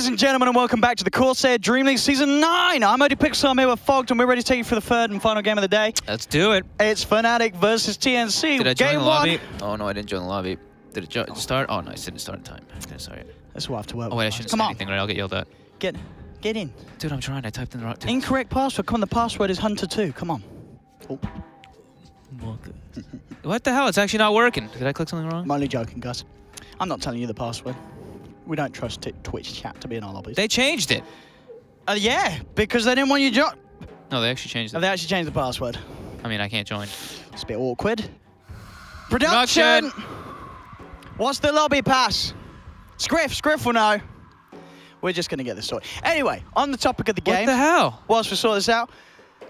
Ladies and gentlemen, and welcome back to the CORSAIR DreamLeague Season 9. I'm Odie Pixel, I'm here with Fogged, and we're ready to take you for the third and final game of the day. Let's do it. It's Fnatic versus TNC. Did I join game the one. lobby? Oh no, I didn't join the lobby. Did it start? Oh no, I didn't start in time. Okay, sorry. That's what I have to work Oh wait, I with. shouldn't Come say on. anything, right? I'll get yelled at. Get in. Dude, I'm trying. I typed in the wrong thing. Incorrect password. Come on, the password is Hunter2. Come on. Oh. What the hell? It's actually not working. Did I click something wrong? I'm only joking, guys. I'm not telling you the password. We don't trust Twitch chat to be in our lobbies. They changed it. Yeah, because they didn't want you to join. No, they actually changed it. Oh, they actually changed the password. I mean, I can't join. It's a bit awkward. Production! What's the lobby pass? Scriff will know. We're just going to get this sorted. Anyway, on the topic of the game. What the hell? Whilst we sort this out,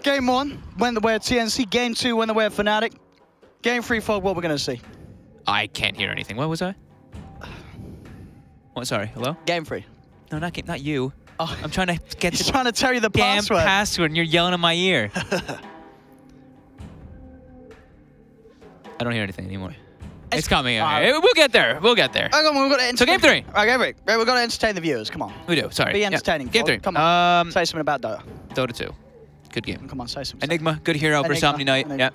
Game 1 went the way of TNC. Game 2 went the way of Fnatic. Game 3, Fog, what we're going to see? I can't hear anything. What was I? What? Sorry. Hello? Game 3. No, not you. Oh, I'm trying to get he's the trying to tell you the damn password. password, and you're yelling in my ear. I don't hear anything anymore. It's coming. Okay. We'll get there. We'll get there. Come on, we've got to So game 3. Okay, we've got to entertain the viewers. Come on. We do. Sorry. Be entertaining. Yeah. Game 3. Come on. Say something about Dota. Dota 2. Good game. Come on, say something. Enigma, good hero versus Omni Knight. Yeah.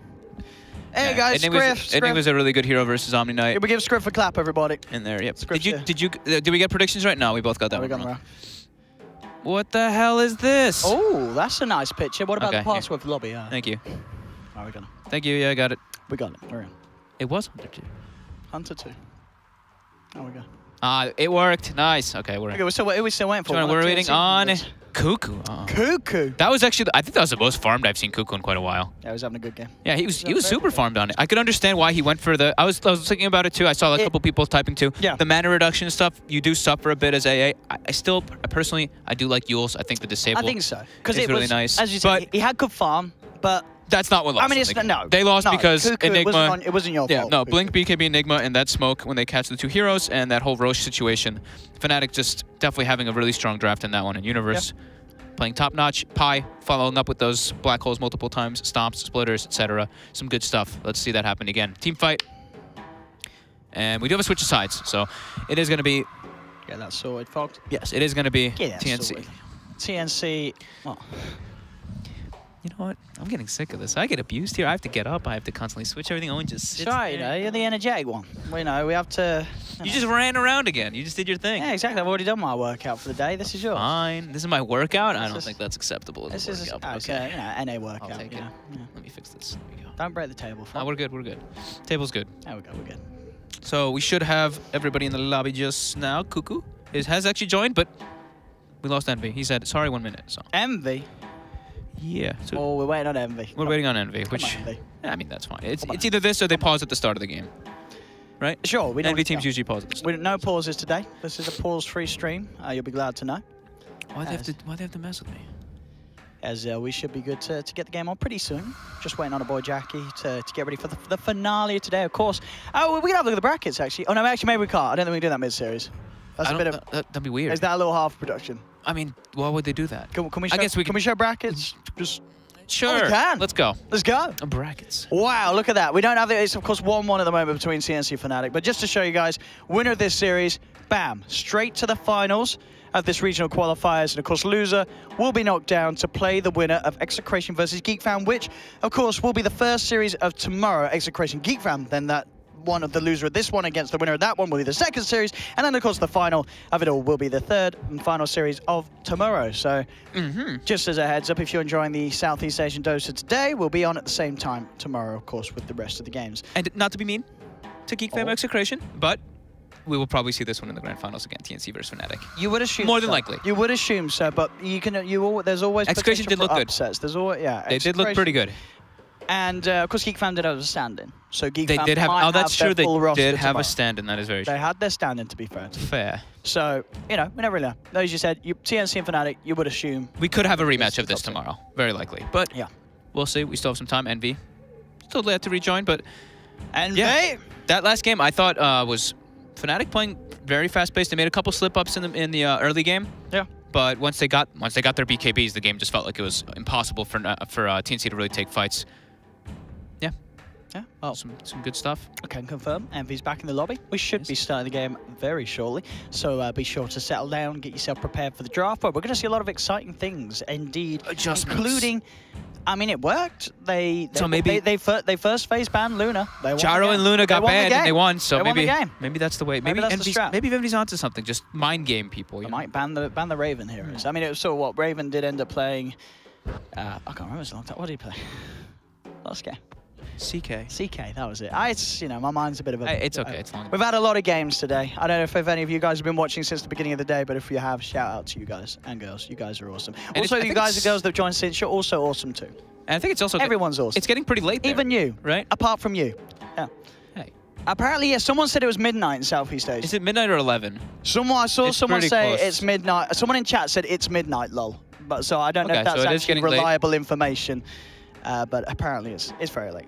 Hey guys, Scriff. Enigma's a really good hero versus Omni Knight. We give Scriff a clap, everybody. In there, yep. Scriff, Did we get predictions right? No, we both got that one wrong. What the hell is this? Oh, that's a nice picture. What about the Okay, password for lobby? Thank you. Oh, we got it. Thank you. Yeah, I got it. We got it. We're in. It was Hunter 2. Hunter 2. Oh, we go. It worked. Nice. Okay, we're in. Okay, we're still waiting for. We're waiting on Cuckoo. Oh. Cuckoo. That was actually, I think that was the most farmed I've seen Cuckoo in quite a while. Yeah, he was having a good game. Yeah, he was super farmed on it. I could understand why he went for the. I was thinking about it too. I saw a couple people typing too. Yeah. The mana reduction stuff, you do suffer a bit as AA. I still personally, I do like Yules. I think the disable. I think so because it's it really was nice. As you said, he had good farm, but that's not what lost. I mean, it's no. They lost because Cuckoo, Enigma. it wasn't your fault. No, Blink, BKB, Enigma, and that smoke when they catch the two heroes and that whole Roche situation. Fnatic just definitely having a really strong draft in that one in Universe. Yep. Playing top-notch, Pi, following up with those black holes multiple times, stomps, splitters, etc. Some good stuff. Let's see that happen again. Team fight. And we do have a switch of sides, so it is going to be... Get that sorted, Fogged. Yes, it is going to be TNC. Sorted. TNC... Oh. You know what? I'm getting sick of this. I get abused here. I have to get up. I have to constantly switch everything. Owen just sits there. You know, you're the energetic one. We have to... You just ran around again. You just did your thing. Yeah, exactly. I've already done my workout for the day. This is yours. Fine. This is my workout? I don't think that's acceptable as a workout. Okay, NA workout. I'll take it. Let me fix this. There we go. Don't break the table. No, we're good. We're good. Table's good. There we go. We're good. So we should have everybody in the lobby just now. Cuckoo has actually joined, but we lost Envy. He said, sorry, 1 minute. So. Envy? Yeah. So oh, we're waiting on Envy. We're waiting on Envy, which... I mean, that's fine. It's either this or they pause at the start of the game. Right? Sure. We don't Envy teams usually pause at the start. No pauses today. This is a pause-free stream. You'll be glad to know. Why'd they have to mess with me? As we should be good to get the game on pretty soon. Just waiting on a boy Jackie to get ready for the finale today, of course. Oh, we can have a look at the brackets, actually. Oh, no, actually, maybe we can't. I don't think we can do that mid-series. That's a bit of... That'd be weird. Is that a little half production? I mean, why would they do that? Can we show, can we show brackets? Just... Sure. Oh, we can. Let's go. Let's go. Brackets. Wow, look at that. We don't have it. It's, of course, 1-1 at the moment between TNC and Fnatic. But just to show you guys, winner of this series, bam, straight to the finals of this regional qualifiers. And, of course, loser will be knocked down to play the winner of Execration versus GeekFam, which, of course, will be the first series of tomorrow, Execration GeekFam. Then that one of the loser of this one against the winner of that one will be the second series. And then, of course, the final of it all will be the third and final series of tomorrow. So just as a heads up, if you're enjoying the Southeast Asian Dota today, we'll be on at the same time tomorrow, of course, with the rest of the games. And not to be mean to GeekFam Execration, but we will probably see this one in the grand finals again, TNC versus Fnatic. You would assume more than likely. You would assume so, but there's always Execration did look upsets. good. There's always they did look pretty good. And of course, GeekFam did have a stand-in. So GeekFam they did have. Oh, that's true. They did have tomorrow. A stand-in. That is very true. They had their stand-in, to be fair. Fair. So we never really know. As you said, TNC and Fnatic, you would assume we could have a rematch of this tomorrow, very likely. But yeah, we'll see. We still have some time. Envy still glad to rejoin, but Envy. Yeah, that last game I thought was Fnatic playing very fast-paced. They made a couple slip-ups in the early game. Yeah. But once they got their BKBs, the game just felt like it was impossible for TNC to really take fights. Yeah. Yeah, well, some good stuff. I can confirm. Envy's back in the lobby. We should be starting the game very shortly, so be sure to settle down, get yourself prepared for the draft. But we're going to see a lot of exciting things, indeed, including. I mean, it worked. They first phase banned Luna. Jaro and Luna got banned and they won. So maybe that's the way. Maybe Envy's onto something. Just mind game people. They might ban the Raven heroes. I mean, it was sort of what Raven did end up playing. I can't remember. It's a long time. What did he play? Last game. CK, that was it. It's, you know, my mind's a bit of a... It's okay, it's long. We've had a lot of games today. I don't know if any of you guys have been watching since the beginning of the day, but if you have, shout out to you guys and girls. You guys are awesome. And also, you guys and girls that have joined since, you're also awesome too. And I think it's also... Everyone's awesome. It's getting pretty late there. Even you. Right? Apart from you. Yeah. Hey. Apparently, yeah, someone said it was midnight in Southeast Asia. Is it midnight or 11? I saw someone say close. It's midnight. Someone in chat said it's midnight, lol. But so I don't know if that's actually reliable information. But apparently it's very late.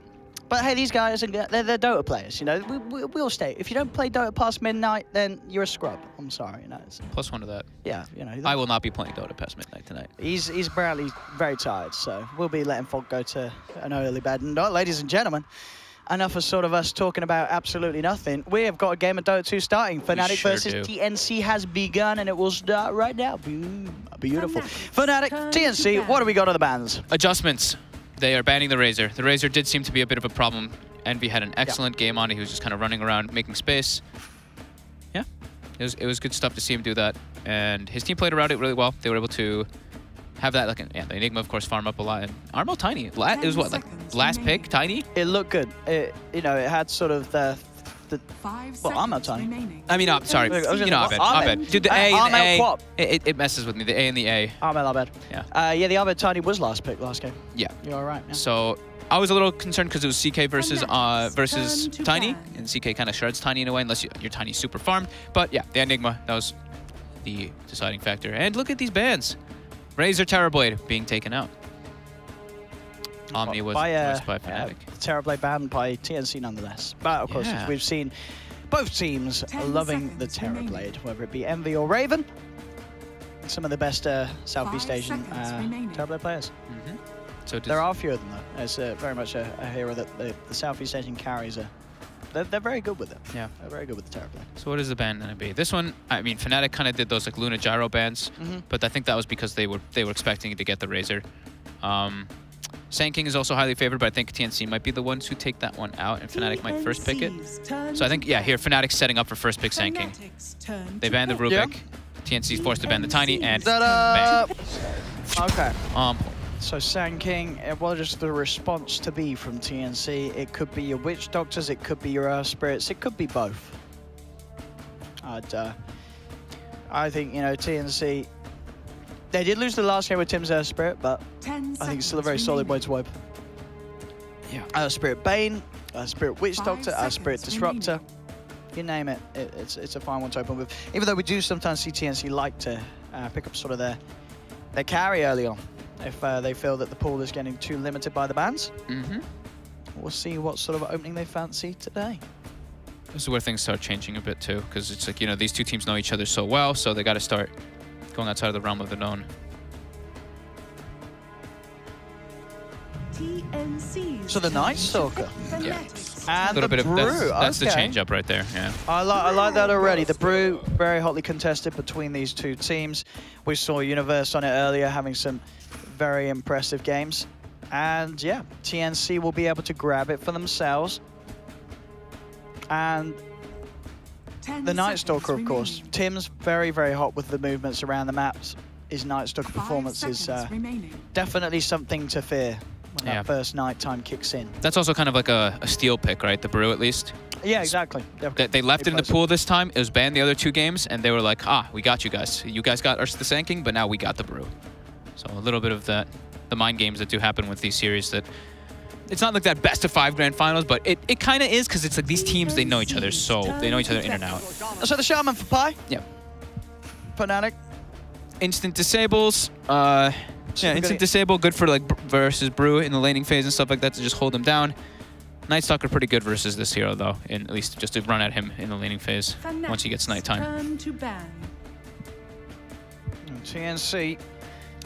But hey, these guys, they're Dota players, you know. We'll stay. If you don't play Dota past midnight, then you're a scrub. I'm sorry, you know. +1 to that. Yeah, you know. I will not be playing Dota past midnight tonight. He's apparently very tired, so we'll be letting folk go to an early bed. And ladies and gentlemen, enough of sort of us talking about absolutely nothing. We have got a game of Dota 2 starting. Fnatic versus TNC has begun, and it will start right now. Beautiful. Fnatic, TNC, what do we got on the bans? Adjustments. They are banning the Razor. The Razor did seem to be a bit of a problem. Envy had an excellent game on it. He was just kind of running around, making space. Yeah, it was good stuff to see him do that. And his team played around it really well. They were able to have that, the Enigma, of course, farm up a lot. And Armo Tiny, it was what, like last pick, Tiny? It looked good. It had sort of the Armo Tiny. Remaining. I mean, sorry, you know, Abed. Dude, the A and the A, it messes with me, the A and the A. Abed. Yeah. Yeah, the Abed Tiny was last pick last game. Yeah. You're all right. Yeah. So I was a little concerned because it was CK versus Tiny, and CK kind of shards Tiny in a way, unless your Tiny's super farmed. But yeah, the Enigma, that was the deciding factor. And look at these bans. Razor Terrorblade being taken out. Omni was by Fnatic. Terrorblade banned by TNC nonetheless. But of course, as we've seen both teams loving the Terrorblade, whether it be Envy or Raven. Some of the best Southeast Asian Terrorblade players. So there are a few of them though. It's very much a hero that the Southeast Asian carries they're very good with it. Yeah, they're very good with the Terrorblade. So what is the ban going to be? This one, I mean, Fnatic kind of did those like Luna Gyro bans, but I think that was because they were expecting to get the Razor. Sand King is also highly favored, but I think TNC might be the ones who take that one out, and Fnatic might first pick it. So I think, yeah, here, Fnatic's setting up for first pick Sand King. They banned the Rubik. TNC's forced to ban the Tiny, and bang. Okay. So Sand King, what is the response to be from TNC? It could be your Witch Doctors, it could be your Earth Spirits, it could be both. I think, you know, TNC... They did lose the last game with Tim's Earth Spirit, but I think it's still a very solid way to wipe. Yeah. Earth Spirit Bane, Earth Spirit Witch Doctor, Earth Spirit Disruptor. You name it, it's a fine one to open with. Even though we do sometimes see TNC like to pick up sort of their carry early on, if they feel that the pool is getting too limited by the bans. We'll see what sort of opening they fancy today. This is where things start changing a bit too, because it's like, you know, these two teams know each other so well, so they got to start going outside of the realm of the known. So the Night Stalker. Yeah. And a little bit Brew. Of that's the change up right there. Yeah. I like that already. The Brew very hotly contested between these two teams. We saw Universe on it earlier having some very impressive games. And yeah, TNC will be able to grab it for themselves. And the Night Stalker, of course. Tim's very, very hot with the movements around the maps. His Night Stalker performance is definitely something to fear when that first nighttime kicks in. That's also kind of like a steal pick, right? The Brew, at least. Yeah, exactly. They left it in the pool this time. It was banned the other two games, and they were like, we got you guys. You guys got the Sand King, but now we got the Brew. So a little bit of the mind games that do happen with these series that... It's not like that best of 5 grand finals, but it kind of is, because it's like these teams, they know each other, so they know each other in and out. So the Shaman for Pi? Yeah. Fnatic. Instant disables. Yeah, instant disable, good for like versus Brew in the laning phase and stuff like that to just hold him down. Night Stalker pretty good versus this hero though, at least just to run at him in the laning phase once he gets nighttime. TNC.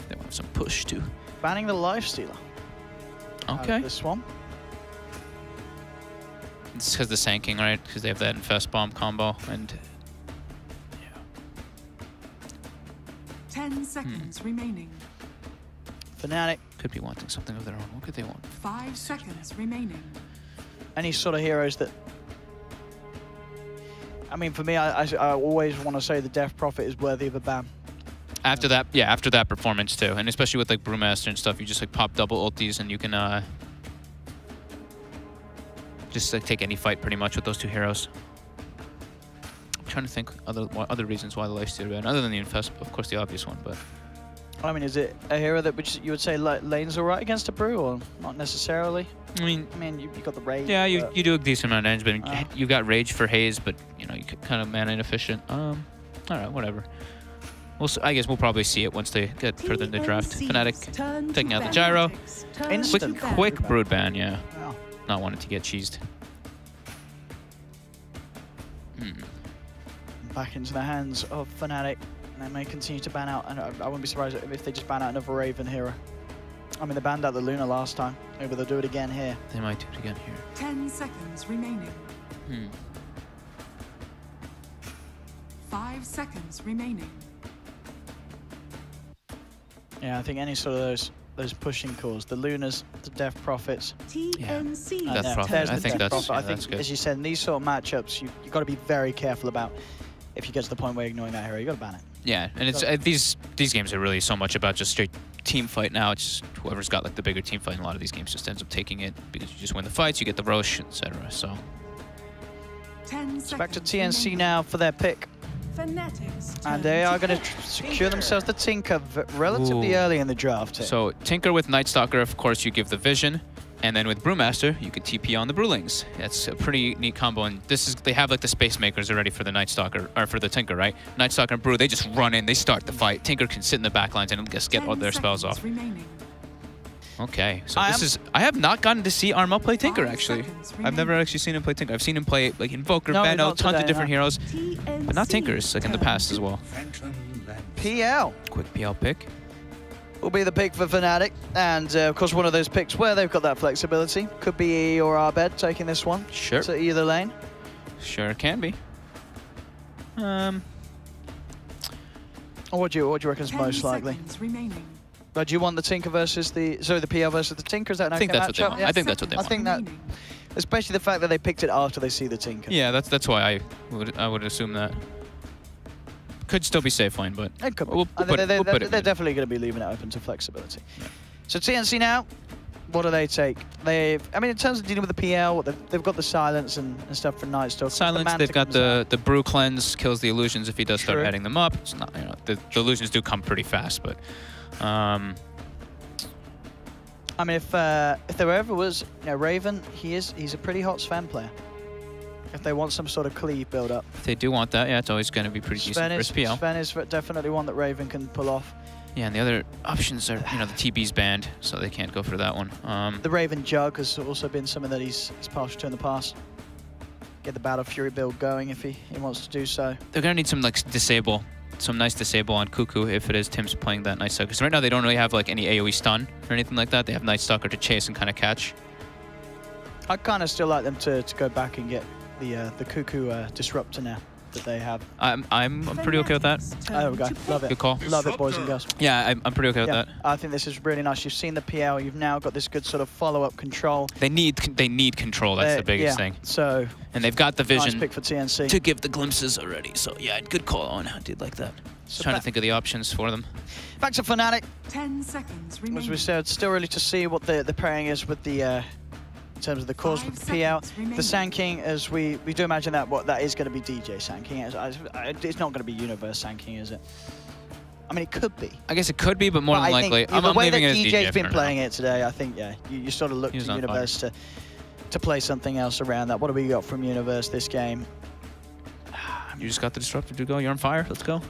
They want some push too. Banning the Lifestealer. Okay. This one. It's because the Sanking, right? Because they have that Infest Bomb combo, and 10 seconds remaining. Fnatic. Could be wanting something of their own. What could they want? 5 seconds remaining. Any sort of heroes that... I mean, for me, I always want to say the Death Prophet is worthy of a ban. After that, yeah, after that performance too, and especially with like Brewmaster and stuff, you just like pop double ultis and you can just like take any fight pretty much with those two heroes. I'm trying to think other reasons why the lifesteal ban, other than the Infest, of course, the obvious one, but. I mean, is it a hero that you would say lane's alright against a Brew, or not necessarily? I mean, you got the Rage. Yeah, you do a decent amount of damage, but you got Rage for Haze, but you know you kind of mana inefficient. All right, whatever. I guess we'll probably see it once they get further in the draft. Fnatic taking out the gyro. Quick brood ban, yeah. Wow. Not wanting to get cheesed. Back into the hands of Fnatic. They may continue to ban out, and I wouldn't be surprised if they just ban out another Raven hero. I mean, they banned out the Luna last time. Maybe they'll do it again here. They might do it again here. 10 seconds remaining. 5 seconds remaining. Yeah, I think any sort of those pushing calls, the Lunas, the Death Prophets. TNC. Yeah. Death Prophet. I think that's good. As you said, in these sort of matchups, you've got to be very careful about. If you get to the point where you're ignoring that hero, you got to ban it. Yeah, and it's these games are really so much about just straight team fight now. It's just whoever's got like the bigger team fight in a lot of these games just ends up taking it because you just win the fights, you get the Roche, etc. So 10 seconds back to TNC remaining. Now for their pick. And they are going to secure themselves the Tinker relatively early in the draft. So Tinker with Night Stalker, of course, you give the Vision. And then with Brewmaster, you can TP on the Brewlings. That's a pretty neat combo. And this is they have like the Space Makers already for the Night Stalker, or for the Tinker, right? Night Stalker and Brew, they just run in, they start the fight. Tinker can sit in the back lines and just get all their spells off. Okay, so I have not gotten to see Armel play Tinker, actually. I've never actually seen him play Tinker. I've seen him play like Invoker, Benno, tons of different heroes. But not Tinkers, like in the past as well. PL. Quick PL pick. Will be the pick for Fnatic, and of course one of those picks where they've got that flexibility. Could be E or Arbed taking this one. Sure. To either lane. Sure can be. Or what do you reckon is most likely? But do you want the Tinker versus the PL versus the Tinker? Is that an okay matchup? I think that's what they want. I think that, especially the fact that they picked it after they see the Tinker. Yeah, that's why I would assume that. Could still be safe lane, but it could be. They're definitely going to be leaving it open to flexibility. Yeah. So TNC now, what do they take? I mean, in terms of dealing with the PL, they've got the silence and stuff for Night Stalker. Silence. They've got the Brew Cleanse, kills the illusions if he does start adding them up. It's not, you know, the illusions do come pretty fast, but. I mean, if there ever was, Raven, he's a pretty hot Sven player. If they want some sort of cleave build up. If they do want that, yeah, it's always going to be pretty decent for SPL. Sven is definitely one that Raven can pull off. Yeah, and the other options are, the TB's banned, so they can't go for that one. The Raven Jug has also been something that he's partial to in the past. Get the Battle Fury build going if he wants to do so. They're going to need some some nice disable on Cuckoo if it is Tim's playing that Night Stalker. Because right now they don't really have like any AoE stun or anything like that. They have Night Stalker to chase and kind of catch. I'd kind of still like them to go back and get the Cuckoo Disruptor now that they have. I'm pretty okay with that. There we go. Love it. Good call. Love it, boys and girls. Yeah, I'm pretty okay with that. I think this is really nice. You've seen the PL. You've now got this good sort of follow-up control. They need control. That's the biggest thing. So. And they've got the vision. Nice pick for TNC. To give the glimpses already. So yeah, good call on. I did like that. Just trying to think of the options for them. Back to Fnatic. 10 seconds remaining. As we said, still really to see what the pairing is with the. In terms of the cause with the PL, the Sanking, as we do imagine that is going to be DJ Sanking. It's not going to be Universe Sanking, is it? I mean, it could be. I guess it could be, but more than likely, I'm leaving it as DJ. The way that DJ's been playing it today, I think, you sort of look to Universe to play something else around that. What do we got from Universe this game? You just got the Disruptor to go. You're on fire. Let's go.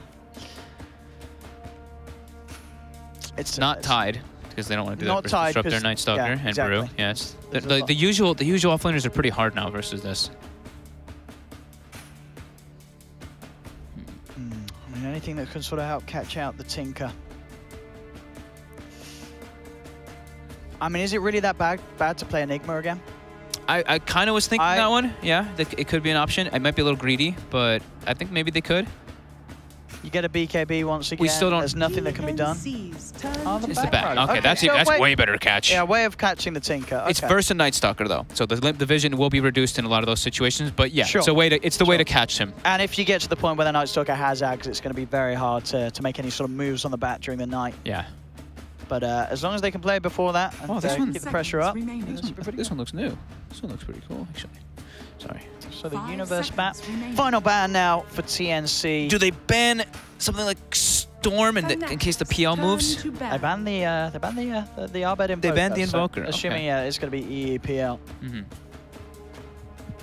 It's not tied. Because they don't want to do that versus Disruptor, Night Stalker, and Brew. Yeah, the usual offlaners are pretty hard now versus this. I mean, anything that can sort of help catch out the Tinker. I mean, is it really that bad to play Enigma again? I kind of was thinking that one. Yeah, it could be an option. It might be a little greedy, but I think maybe they could. You get a BKB once again. We still don't. There's nothing that can be done. TNC's turn It's to the bat. battle. Okay, that's way better to catch. Yeah, way of catching the Tinker. Okay. It's versus Night Stalker though, so the vision will be reduced in a lot of those situations. But yeah, Sure. it's a way to way to catch him. And if you get to the point where the Night Stalker has Ags, it's going to be very hard to make any sort of moves on the bat during the night. Yeah. But as long as they can play before that and this one- keep the pressure up. This one looks new. This one looks pretty cool, actually. Sorry. So the 5 Universe bat. seconds remaining. Final ban now for TNC. Do they ban something like Storm in case the PL moves? They banned the Arbed Invoker. They banned the so Invoker, assuming okay. yeah, it's going to be EEPL. Mm-hmm.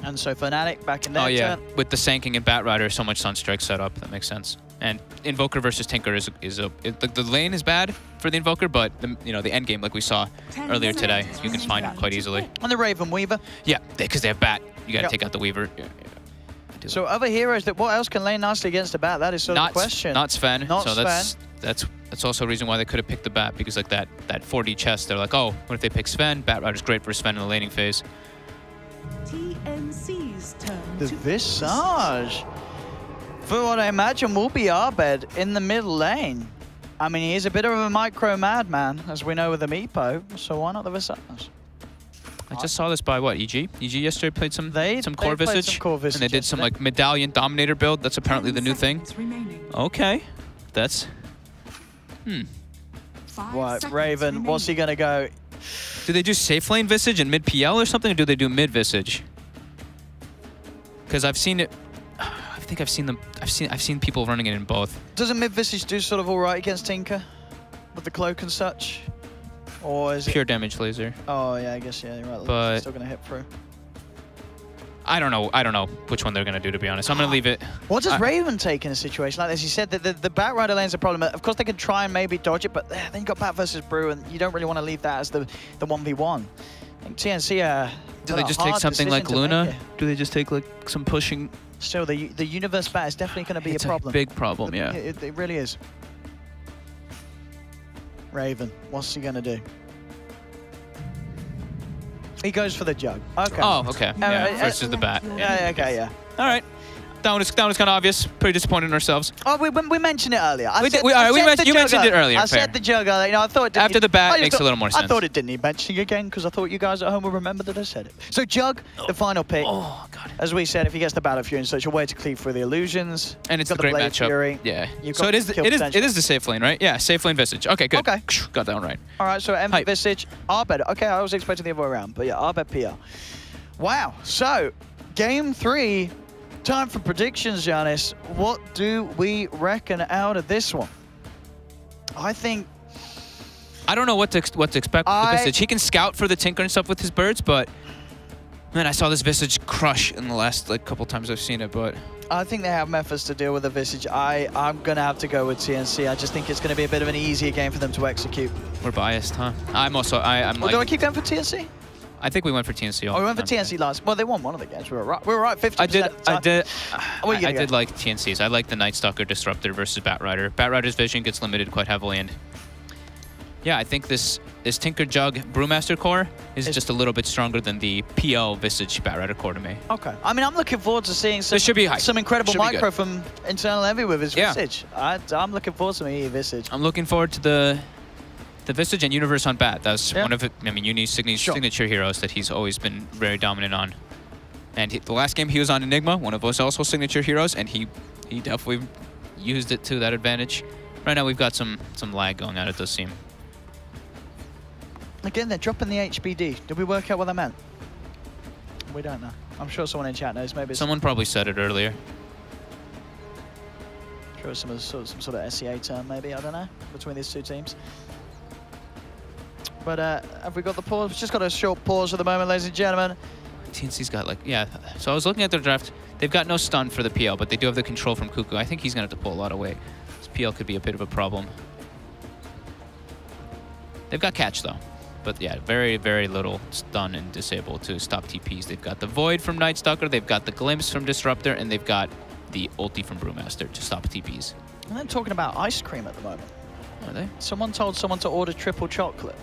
And so Fnatic back in their Oh yeah, turn. with the Sanking and Bat Rider, so much Sunstrike set up. That makes sense. And Invoker versus Tinker the lane is bad for the Invoker, but the end game like we saw 10 earlier today, seconds you can find it quite easily. And the Raven Weaver. Yeah, because they have Bat. You got to Yep. take out the Weaver. Yeah. So other heroes, what else can lane nicely against a bat? That is sort of the question. Not Sven. Not so Sven. that's also a reason why they could have picked the Bat, because like that 4D chest, they're like, oh, what if they pick Sven? Bat Rider's great for Sven in the laning phase. TNC's turn The to Visage. For what I imagine will be Arbed in the mid lane. I mean, he's a bit of a micro madman, as we know with the Meepo, so why not the Visage? I just saw this by what, EG? EG yesterday played some core played Visage, some core Visage and they did some yesterday. like Medallion Dominator build. That's apparently 10 the new thing. seconds remaining. Okay, that's 5 Right, seconds Raven, what's he remaining. going to go? Do they do safe lane Visage and mid PL or something, or do they do mid Visage? Because I've seen it. I think I've seen them. I've seen people running it in both. Doesn't mid Visage do sort of all right against Tinker? With the cloak and such? Or is it... Pure damage laser. Oh, yeah, I guess, yeah, you're right. But- It's still going to hit through. I don't know which one they're gonna do, to be honest. I'm gonna leave it. What does Raven take in a situation like this? He said that the Bat Rider lane's a problem. Of course, they can try and maybe dodge it, but then you got Bat versus Brew, and you don't really want to leave that as the 1v1. I think TNC Do they just take something like Luna? Do they just take like some pushing? Still, the Universe Bat is definitely going to be It's a problem. big problem, yeah. It really is. Raven, what's he going to do? He goes for the jug. Okay. Oh, okay. Yeah, versus the Bat. Yeah, okay, yeah. All right. That one was kind of obvious. Pretty disappointed in ourselves. Oh, we mentioned it earlier. You mentioned it earlier. I fair. said the jug earlier. You know, I thought it didn't After the bat, I just makes a thought- little more I sense. thought it didn't need mentioning again because I thought you guys at home would remember that I said it. So jug, the final pick. Oh god. As we said, if he gets the Battle Fury in such a way to cleave through the illusions. And it's got a great Blade matchup. Fury, Yeah. you've So got it is. kill It potential. is the safe lane, right? Yeah, safe lane Visage. Okay, good. Okay. Got that one right. All right, so Hype. Visage, Arbed. Okay, I was expecting the other way around, but yeah, Arbed PR. Wow. So, game 3, time for predictions, Giannis. What do we reckon out of this one? I think I don't know what to expect with the Visage. He can scout for the Tinker and stuff with his birds, but man, I saw this Visage crush in the last couple times I've seen it. But they have methods to deal with the Visage. I'm gonna have to go with TNC. I just think it's gonna be a bit of an easier game for them to execute. we're biased, huh? I'm also. I'm Or do I like. keep going for TNC? I think we went for TNC. Oh, we went for TNC last. Well, they won one of the games. We were right. We were right 50%. I did. What are you I gonna did go? like TNCs. I like the Night Stalker Disruptor versus Bat Rider. Bat Rider's vision gets limited quite heavily, and yeah, I think this Tinker Jug Brewmaster core is just a little bit stronger than the PL Visage Bat Rider core to me. Okay. I mean, I'm looking forward to seeing some, This should be hype. some incredible Should be micro good. from Internal Envy with his Yeah. Visage. I'm looking forward to me Visage. I'm looking forward to the Visage and Universe on Bat. That's Yeah. one of Uni's signature heroes that he's always been very dominant on. And the last game he was on Enigma, one of those also signature heroes, and he definitely used it to that advantage. Right now we've got some lag going on, it does seem. Again, they're dropping the HBD. Did we work out what that meant? We don't know. I'm sure someone in chat knows. Maybe it's Someone probably said it earlier. sure it's some sort of SEA term, maybe. I don't know. Between these two teams. But have we got the pause? We've just got a short pause at the moment, ladies and gentlemen. TNC's got so I was looking at their draft. They've got no stun for the PL, but they do have the control from Cuckoo. I think he's going to have to pull a lot of weight. This PL could be a bit of a problem. They've got catch, though. But yeah, very, very little stun and disable to stop TPs. They've got the Void from Night Stalker, they've got the Glimpse from Disruptor, and they've got the ulti from Brewmaster to stop TPs. And they're talking about ice cream at the moment. Are they? Someone told someone to order triple chocolate.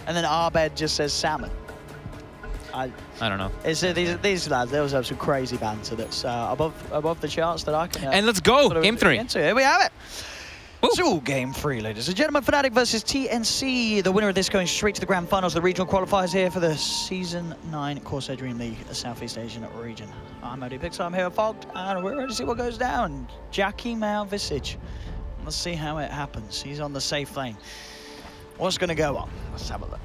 And then Arbed just says salmon. I don't know. It's, these lads, they always have some crazy banter that's above the charts that I can. And let's go, game 3. Here we have it. Woo. So, game 3, ladies and gentlemen, Fnatic versus TNC. The winner of this going straight to the grand finals, the regional qualifiers here for the Season 9 CORSAIR DreamLeague Southeast Asian region. I'm OD Pixar, I'm here at Fogged, and we're ready to see what goes down. Jackie Mao Visage. Let's see how it happens. He's on the safe lane. What's going to go on? Let's have a look.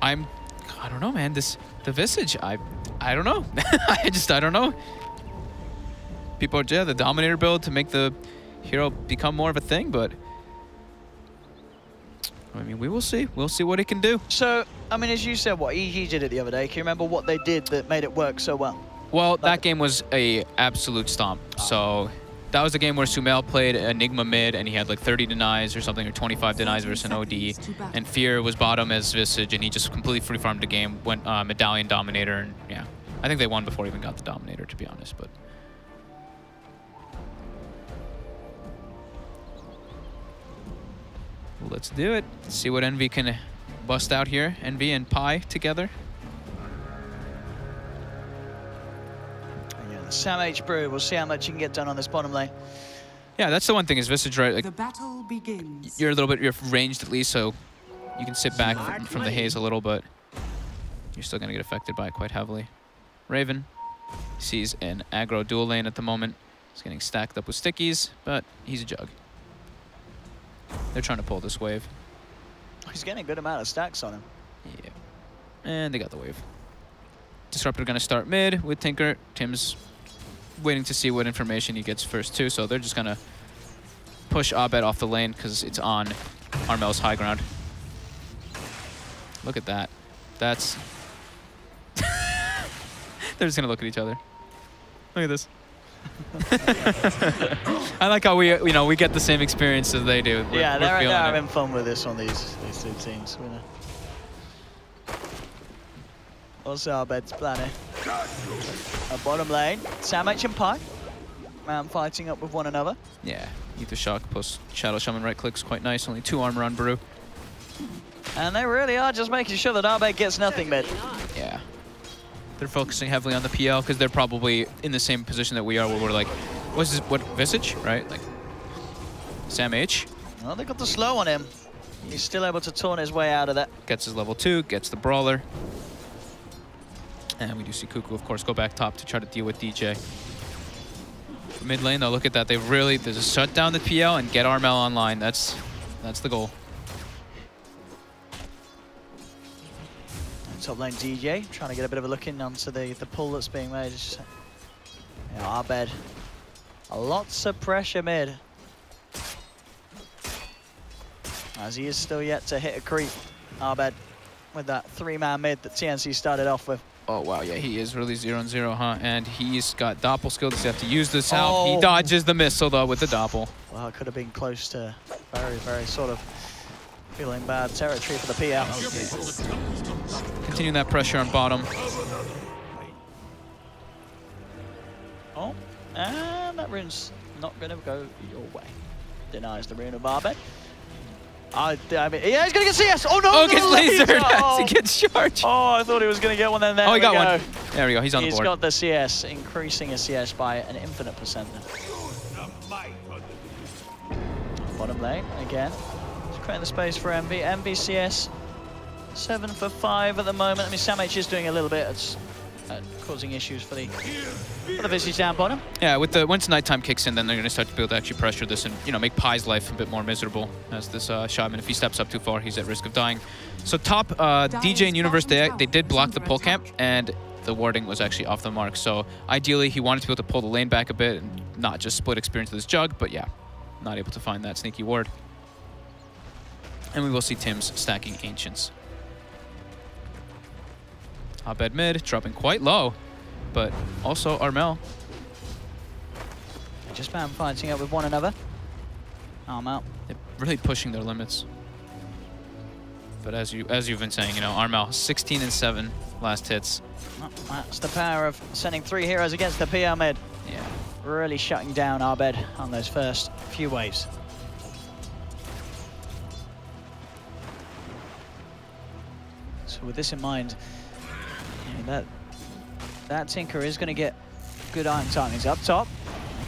I don't know, man. The Visage, I don't know. I don't know. People are, yeah, the Dominator build to make the hero become more of a thing, but I mean, we will see. We'll see what it can do. So, I mean, as you said, what EG did it the other day. Can you remember what they did that made it work so well? Well, that game was a absolute stomp. So that was the game where Sumail played Enigma mid, and he had like 30 denies or something, or 25 denies versus an OD. And Fear was bottom as Visage, and he just completely free farmed the game, went Medallion Dominator, and yeah. I think they won before he even got the Dominator, to be honest, but. Well, let's do it. Let's see what Envy can bust out here. Envy and Pi together. Sam H. Brew, we'll see how much you can get done on this bottom lane. Yeah, that's the one thing is Visage, right? Like, The battle begins. you're a little bit, you're ranged at least, so you can sit back from the haze a little, but you're still going to get affected by it quite heavily. Raven sees an aggro dual lane at the moment. He's getting stacked up with stickies, but he's a jug. They're trying to pull this wave. He's getting a good amount of stacks on him. Yeah. And they got the wave. Disruptor going to start mid with Tinker. Tim's waiting to see what information he gets first too, so they're just going to push Abed off the lane because it's on Armel's high ground. Look at that. That's... They're just going to look at each other. Look at this. I like how we get the same experience as they do. Yeah, they're having fun with this on these two teams. Also, Arbed's planning. A bottom lane, Sam H and Pi. Fighting up with one another. Yeah, Ether Shock plus Shadow Shaman right clicks quite nice. Only 2 armor on Baru. And they really are just making sure that Arbed gets nothing mid. Yeah. They're focusing heavily on the PL because they're probably in the same position that we are, where we're like, what Visage, right? Like, Sam H. Well, they got the slow on him. He's still able to taunt his way out of that. Gets his level 2, gets the Brawler. And we do see Cuckoo, of course, go back top to try to deal with DJ. For mid lane, though, look at that. They really, there's a shut down the PL and get Armel online. That's the goal. Top lane DJ, trying to get a bit of a look in onto the pull that's being made. Yeah, Arbed. Lots of pressure mid. As he is still yet to hit a creep, Arbed, with that 3-man mid that TNC started off with. Oh, wow, yeah, he is really 0-0, huh? And he's got Doppel skill. Does he have to use this out? Oh. He dodges the missile, though, with the Doppel. Well, it could have been close to very, very sort of feeling bad territory for the PL. Continuing that pressure on bottom. Oh, and that rune's not going to go your way. Denies the rune of Arbed. I mean, yeah, he's going to get CS. Oh, no! Oh, gets lasered Oh. as he gets charged. Oh, I thought he was going to get one then. There Oh, he got go. one. There we go. He's on the board. He's got the CS, increasing his CS by an infinite percent. Bottom lane, again. Just creating the space for Envy. Envy CS, 7 for 5 at the moment. I mean, Sam H is doing a little bit. It's causing issues for the Visage down bottom. Yeah, with the once nighttime kicks in, then they're going to start to be able to actually pressure this and, you know, make Pi's life a bit more miserable as this Shaman. If he steps up too far, he's at risk of dying. So top DJ and Universe, they did block the pull camp, and the warding was actually off the mark. So ideally, he wanted to be able to pull the lane back a bit and not just split experience with his jug, but yeah, not able to find that sneaky ward. And we will see Tim's stacking Ancients. Abed mid, dropping quite low, but also Armel. Just fighting up with one another. Arm out. They're really pushing their limits. But as you've been saying, you know, Armel 16 and 7 last hits. That's the power of sending 3 heroes against the PL mid. Yeah. really shutting down Abed on those first few waves. So with this in mind, you know, that Tinker is going to get good iron timings up top.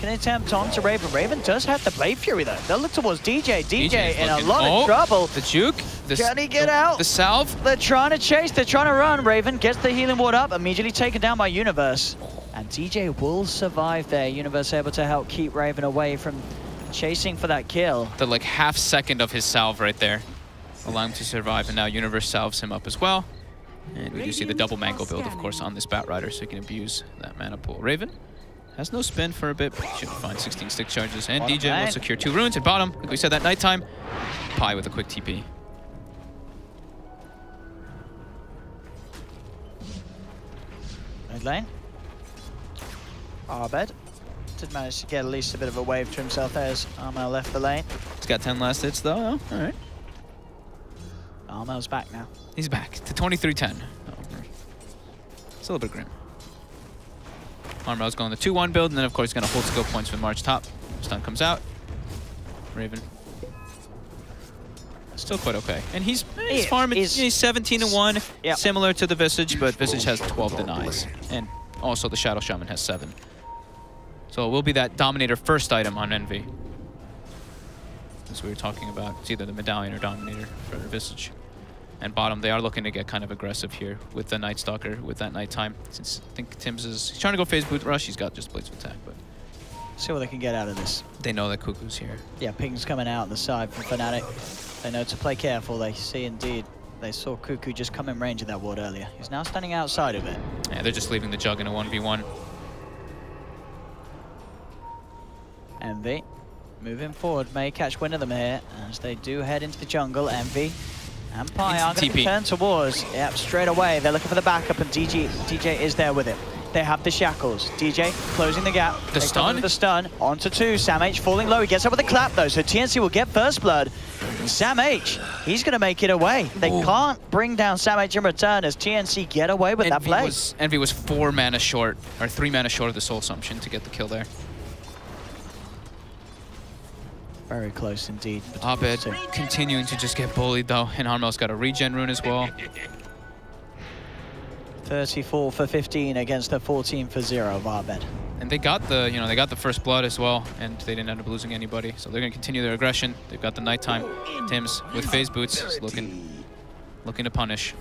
Can attempt onto Raven. Raven does have the Blade Fury though. They'll look towards DJ. DJ in a lot of trouble. The juke. Can he get out? The salve. They're trying to chase. They're trying to run. Raven gets the healing ward up. Immediately taken down by Universe. And DJ will survive there. Universe able to help keep Raven away from chasing for that kill. The like half second of his salve right there, allowing him to survive. And now Universe salves him up as well. And we do see the double mango build, of course, on this Bat Rider, so he can abuse that mana pool. Raven has no spin for a bit, but should find 16 stick charges. And Bottom DJ lane. will secure 2 runes. And bottom, like we said, that nighttime. Pi with a quick TP. Mid lane. Abed did manage to get at least a bit of a wave to himself there as Armel left the lane. He's got 10 last hits, though. Oh, all right. Armel's back now. He's back to 23-10. Oh, it's a little bit grim. Armel's going the 2-1 build, and then, of course, he's going to hold skill points with March top. Stun comes out. Raven. Still quite okay. And he's farming. He's 17-1, yep. Similar to the Visage, but Visage has 12 denies. And also the Shadow Shaman has 7. So it will be that Dominator first item on Envy. As we were talking about. It's either the Medallion or Dominator for Visage. And bottom, they are looking to get kind of aggressive here with the Night Stalker, with that nighttime. Since I think Tim's he's trying to go phase boot rush, he's got just Blades of Attack, but See what they can get out of this. they know that Cuckoo's here. Yeah, ping's coming out the side from Fnatic. They know to play careful. They see indeed. They saw Cuckoo just come in range of that ward earlier. He's now standing outside of it. Yeah, they're just leaving the Jug in a 1v1. Envy moving forward may catch wind of them here as they do head into the jungle. Envy and Pi are going to turn towards. Yep, straight away. They're looking for the backup, and DJ is there with it. They have the shackles. DJ closing the gap. The stun? The stun. Onto 2. Sam H falling low. He gets up with a clap though, so TNC will get first blood. And Sam H, he's going to make it away. They can't bring down Sam H in return as TNC get away with that play. Envy was 4 mana short, or 3 mana short of the Soul Assumption to get the kill there. Very close indeed. Abed continuing to just get bullied though, and Armel's got a regen rune as well. 34 for 15 against the 14 for 0 of Abed. And they got the, they got the first blood as well, and they didn't end up losing anybody. So they're gonna continue their aggression. They've got the nighttime. Tim's with phase boots, is looking to punish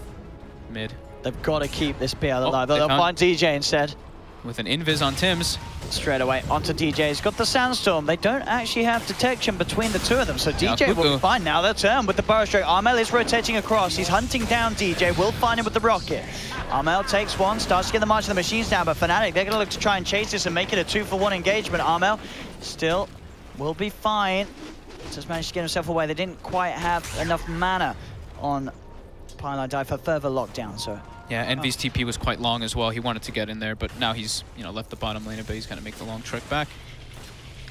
mid. They've got to keep this PL alive. They They'll found- find DJ instead. With an invis on Tim's. Straight away onto DJ. He's got the Sandstorm. They don't actually have detection between the two of them, so DJ will be fine. Now their turn with the Burrow Stroke. Armel is rotating across. He's hunting down DJ. Will find him with the rocket. Armel takes one, starts to get the March of the Machines down, but Fnatic, they're going to look to try and chase this and make it a 2-for-1 engagement. Armel still will be fine. Just managed to get himself away. They didn't quite have enough mana on Pylon Die for further lockdown, so... Yeah, Envy's TP was quite long as well. He wanted to get in there, but now he's, left the bottom lane a bit. He's going to make the long trek back.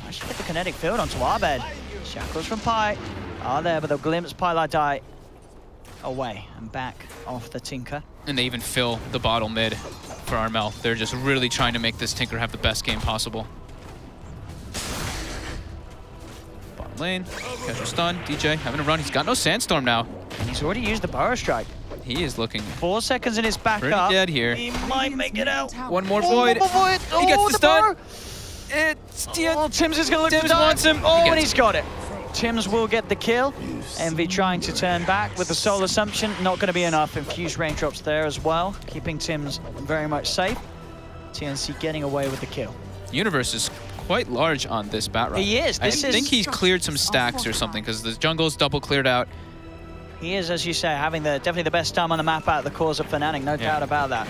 I should get the kinetic field onto Abed. Shackles from Pi are there, but they'll glimpse Pylon Die away and back off the Tinker. And they even fill the bottom mid for Armel. They're just really trying to make this Tinker have the best game possible. Bottom lane, catch a stun. DJ having a run. He's got no Sandstorm now. And he's already used the Burrow Strike. He is looking 4 seconds in his back pretty up. dead here. He might make it out. One more void. He gets the stun. It's Tim's is going to look Tim's wants him. Oh, and he's got it. Tim's will get the kill. Envy trying to turn back with the Soul Assumption. Not going to be enough. Infused raindrops there as well, keeping Tim's very much safe. TNC getting away with the kill. Universe is quite large on this Bat Rider. He is. I think he's cleared some stacks or something because the jungle's double cleared out. He is, as you say, having definitely the best time on the map out of the cores of Fnatic, no doubt about that.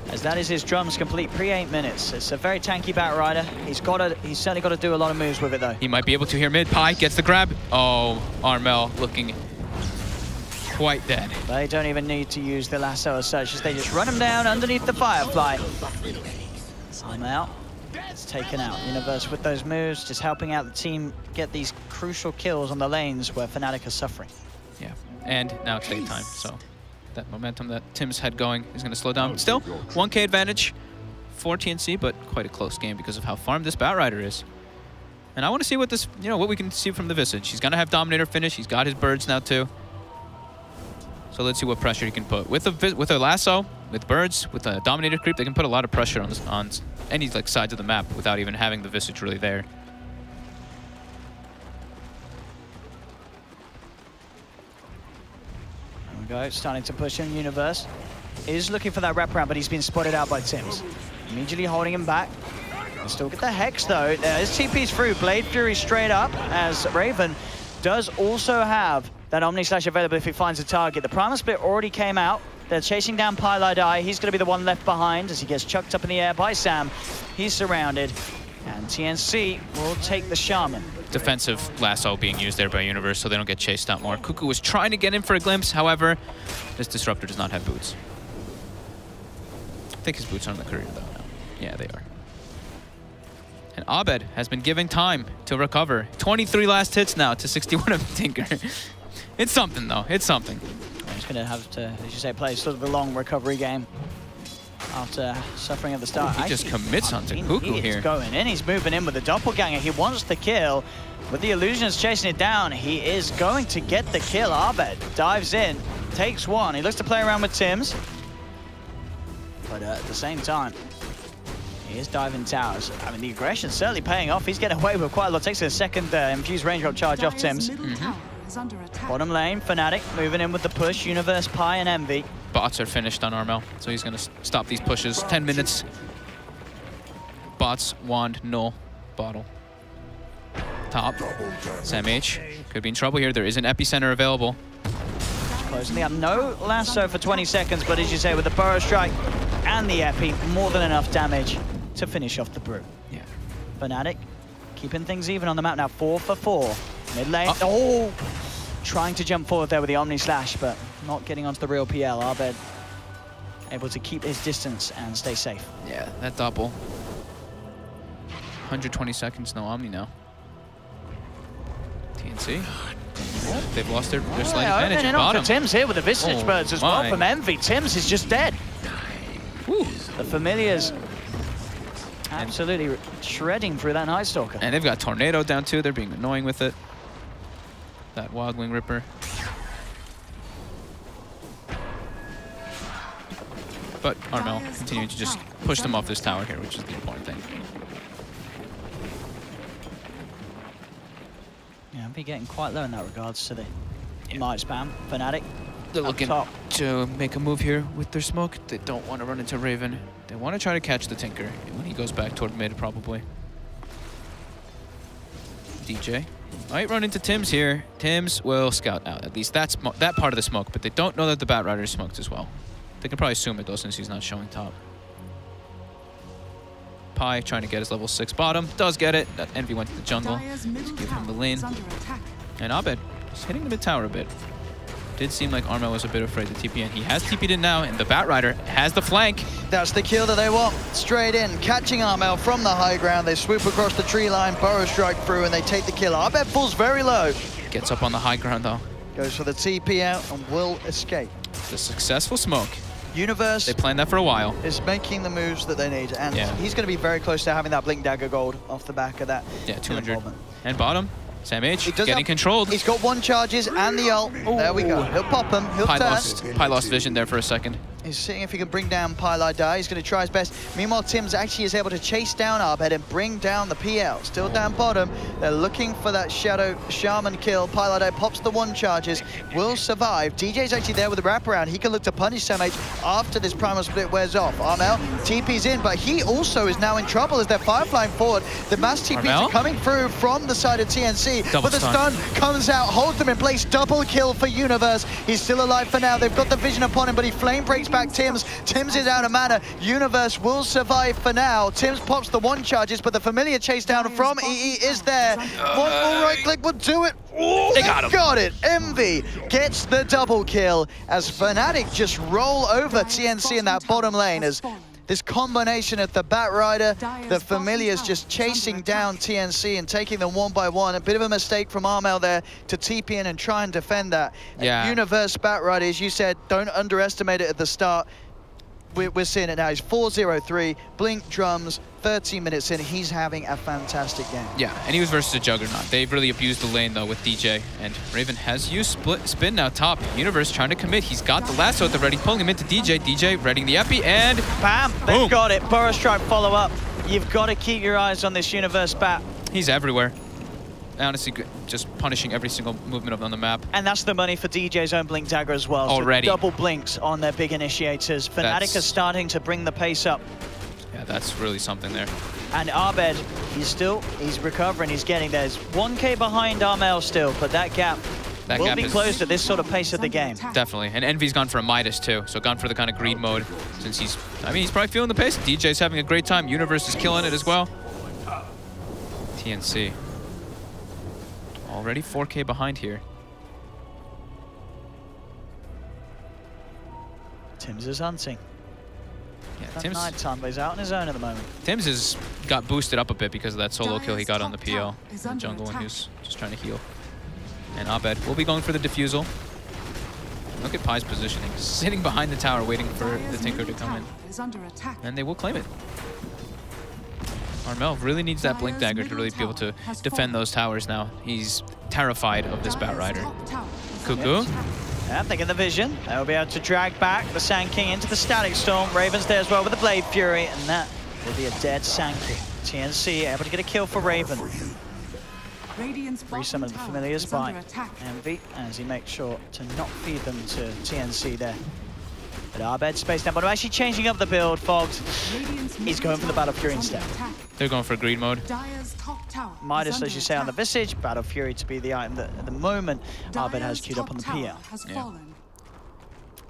As that is his drums complete pre-8 minutes. It's a very tanky Bat Rider. He's certainly got to do a lot of moves with it though. He might be able to here mid. Pi gets the grab. Oh, Armel looking quite dead. They don't even need to use the lasso as such, as they just run him down underneath the Firefly. Armel is taken out. Universe with those moves, just helping out the team get these crucial kills on the lanes where Fnatic are suffering. Yeah, and now it's daytime, so that momentum that Tim's had going is going to slow down. Still, 1K advantage for TNC, but quite a close game because of how farmed this Batrider is. And I want to see what this, what we can see from the Visage. He's going to have Dominator finish. He's got his birds now too. So let's see what pressure he can put. With a lasso, with birds, with a Dominator creep, they can put a lot of pressure on any sides of the map without even having the Visage really there. There we go, starting to push in. Universe is looking for that wraparound, but he's been spotted out by Tims. Immediately holding him back. Still get the Hex though. There's TP's through. Blade Fury straight up, as Raven does also have that Omni Slash available if he finds a target. The Primal Split already came out. They're chasing down Pylai. He's going to be the one left behind as he gets chucked up in the air by Sam. He's surrounded, and TNC will take the Shaman. Defensive lasso being used there by Universe so they don't get chased out more. Cuckoo was trying to get in for a glimpse, however, this Disruptor does not have boots. I think his boots are on the career though now. Yeah, they are. And Abed has been given time to recover. 23 last hits now to 61 of Tinker. It's something though, it's something. He's going to have to, as you say, play sort of a long recovery game after suffering at the start. He just commits onto Cuckoo here. He's going in, he's moving in with the doppelganger. He wants the kill. With the illusions chasing it down, he is going to get the kill. Abed dives in, takes one. He looks to play around with Tims. But at the same time, he is diving towers. I mean, the aggression's certainly paying off. He's getting away with quite a lot. Takes a second infused range rock charge off Tims. Bottom lane, Fnatic moving in with the push. Universe, Pi, and Envy. Bots are finished on Armel, so he's going to stop these pushes. 10 minutes. Bots, wand, null, bottle. Top. Sam H could be in trouble here. There is an epicenter available. Closing the up. No lasso for 20 seconds, but as you say, with the Burrow Strike and the epi, more than enough damage to finish off the brew. Yeah. Fnatic keeping things even on the map now. 4 for 4. Mid lane. Oh! Trying to jump forward there with the Omni Slash, but not getting onto the real PL. Abed able to keep his distance and stay safe. Yeah, that double. 120 seconds, no Omni now. TNC. They've lost their slight advantage at bottom. Tims here with the Visage Birds as well from Envy. Tims is just dead. Woo. The Familiars absolutely shredding through that Night Stalker. And they've got Tornado down too. They're being annoying with it. That Wild Wing Ripper. But Armel continuing to just push them off this tower here, which is the important thing. Yeah, Envy getting quite low in that regards to the Might Spam. Fnatic. They're looking to make a move here with their smoke. They don't want to run into Raven. They want to try to catch the Tinker when he goes back toward mid, probably. DJ might run into Tims here. Tims will scout out. At least that's that part of the smoke, but they don't know that the Batrider is smoked as well. They can probably assume it though, since he's not showing top. Pi trying to get his level 6 bottom. Does get it. That Envy went to the jungle to give him the lane. And Abed is hitting the mid tower a bit. Did seem like Armel was a bit afraid to TP in. He has TP'd in now, and the Batrider has the flank. That's the kill that they want. Straight in, catching Armel from the high ground. They swoop across the tree line, Burrow Strike through, and they take the kill. Abed falls very low. Gets up on the high ground, though. Goes for the TP out and will escape. The successful smoke. Universe. They planned that for a while. Is making the moves that they need, and he's going to be very close to having that Blink Dagger gold off the back of that. Yeah, 200. And bottom. Sam H getting controlled. He's got 1 charges and the ult. There we go. He'll pop him. He'll turn. Pi lost vision there for a second. He's seeing if he can bring down Pylai. He's going to try his best. Meanwhile, Tims actually is able to chase down Abed and bring down the PL. Still down bottom. They're looking for that Shadow Shaman kill. Pylai pops the 1 charges. Will survive. DJ's actually there with the wraparound. He can look to punish Sam H after this Primal Split wears off. Armel TP's in, but he also is now in trouble as they're fireflying forward. The mass TPs are coming through from the side of TNC. But the stun comes out, holds them in place. Double kill for Universe. He's still alive for now. They've got the vision upon him, but he flame breaks back Tims. Tims is out of mana. Universe will survive for now. Tims pops the 1 charges, but the familiar chase down from EE is there. One more right click will do it. Ooh, they got it. Envy gets the double kill as Fnatic just roll over TNC in that bottom lane as this combination of the Batrider, the Familiars just chasing down TNC and taking them 1 by 1. A bit of a mistake from Armel there to TP in and try and defend that. Yeah. Universe Batrider, as you said, don't underestimate it at the start. we're seeing it now. He's 4-0-3, Blink drums, 13 minutes in. He's having a fantastic game. Yeah, and he was versus a Juggernaut. They've really abused the lane, though, with DJ. And Raven has used spin now top. Universe trying to commit. He's got the lasso at the ready, pulling him into DJ. DJ readying the epi, and bam! boom. They've got it. Burrow Strike follow up. You've got to keep your eyes on this Universe bat. He's everywhere. Honestly, just punishing every single movement on the map. And that's the money for DJ's own Blink Dagger as well. Already. So double blinks on their big initiators. Fnatic are starting to bring the pace up. Yeah, that's really something there. And Abed, he's recovering, he's getting there. He's 1K behind Armel still, but that gap will be closed at this sort of pace of the game. Definitely. And Envy's gone for a Midas too, so gone for the kind of greed mode since he's probably feeling the pace. DJ's having a great time. Universe is killing it as well. TNC. Already 4K behind here. Tims is hunting. Yeah, That Tims. nighttime, but he's out on his own at the moment. Tims has got boosted up a bit because of that solo kill he got on the PL. The jungle one who's just trying to heal. And Abed will be going for the defusal. Look at Pai's positioning. Sitting behind the tower waiting for the Tinker to come in. And they will claim it. Armel really needs that Blink Dagger to really be able to defend those towers now. He's terrified of this Batrider. Cuckoo. Yeah, they get the vision. They'll be able to drag back the Sand King into the Static Storm. Raven's there as well with the Blade Fury, and that will be a dead Sand King. TNC able to get a kill for Raven. Resummon the Familiars by Envy as he makes sure to not feed them to TNC there. But Abed space down, but I'm actually changing up the build, Fogs. He's going for the Battle Fury instead. They're going for greed mode. Midas, as you say, on the Visage. Battle Fury to be the item that at the moment Abed has queued up on the PL. Yeah.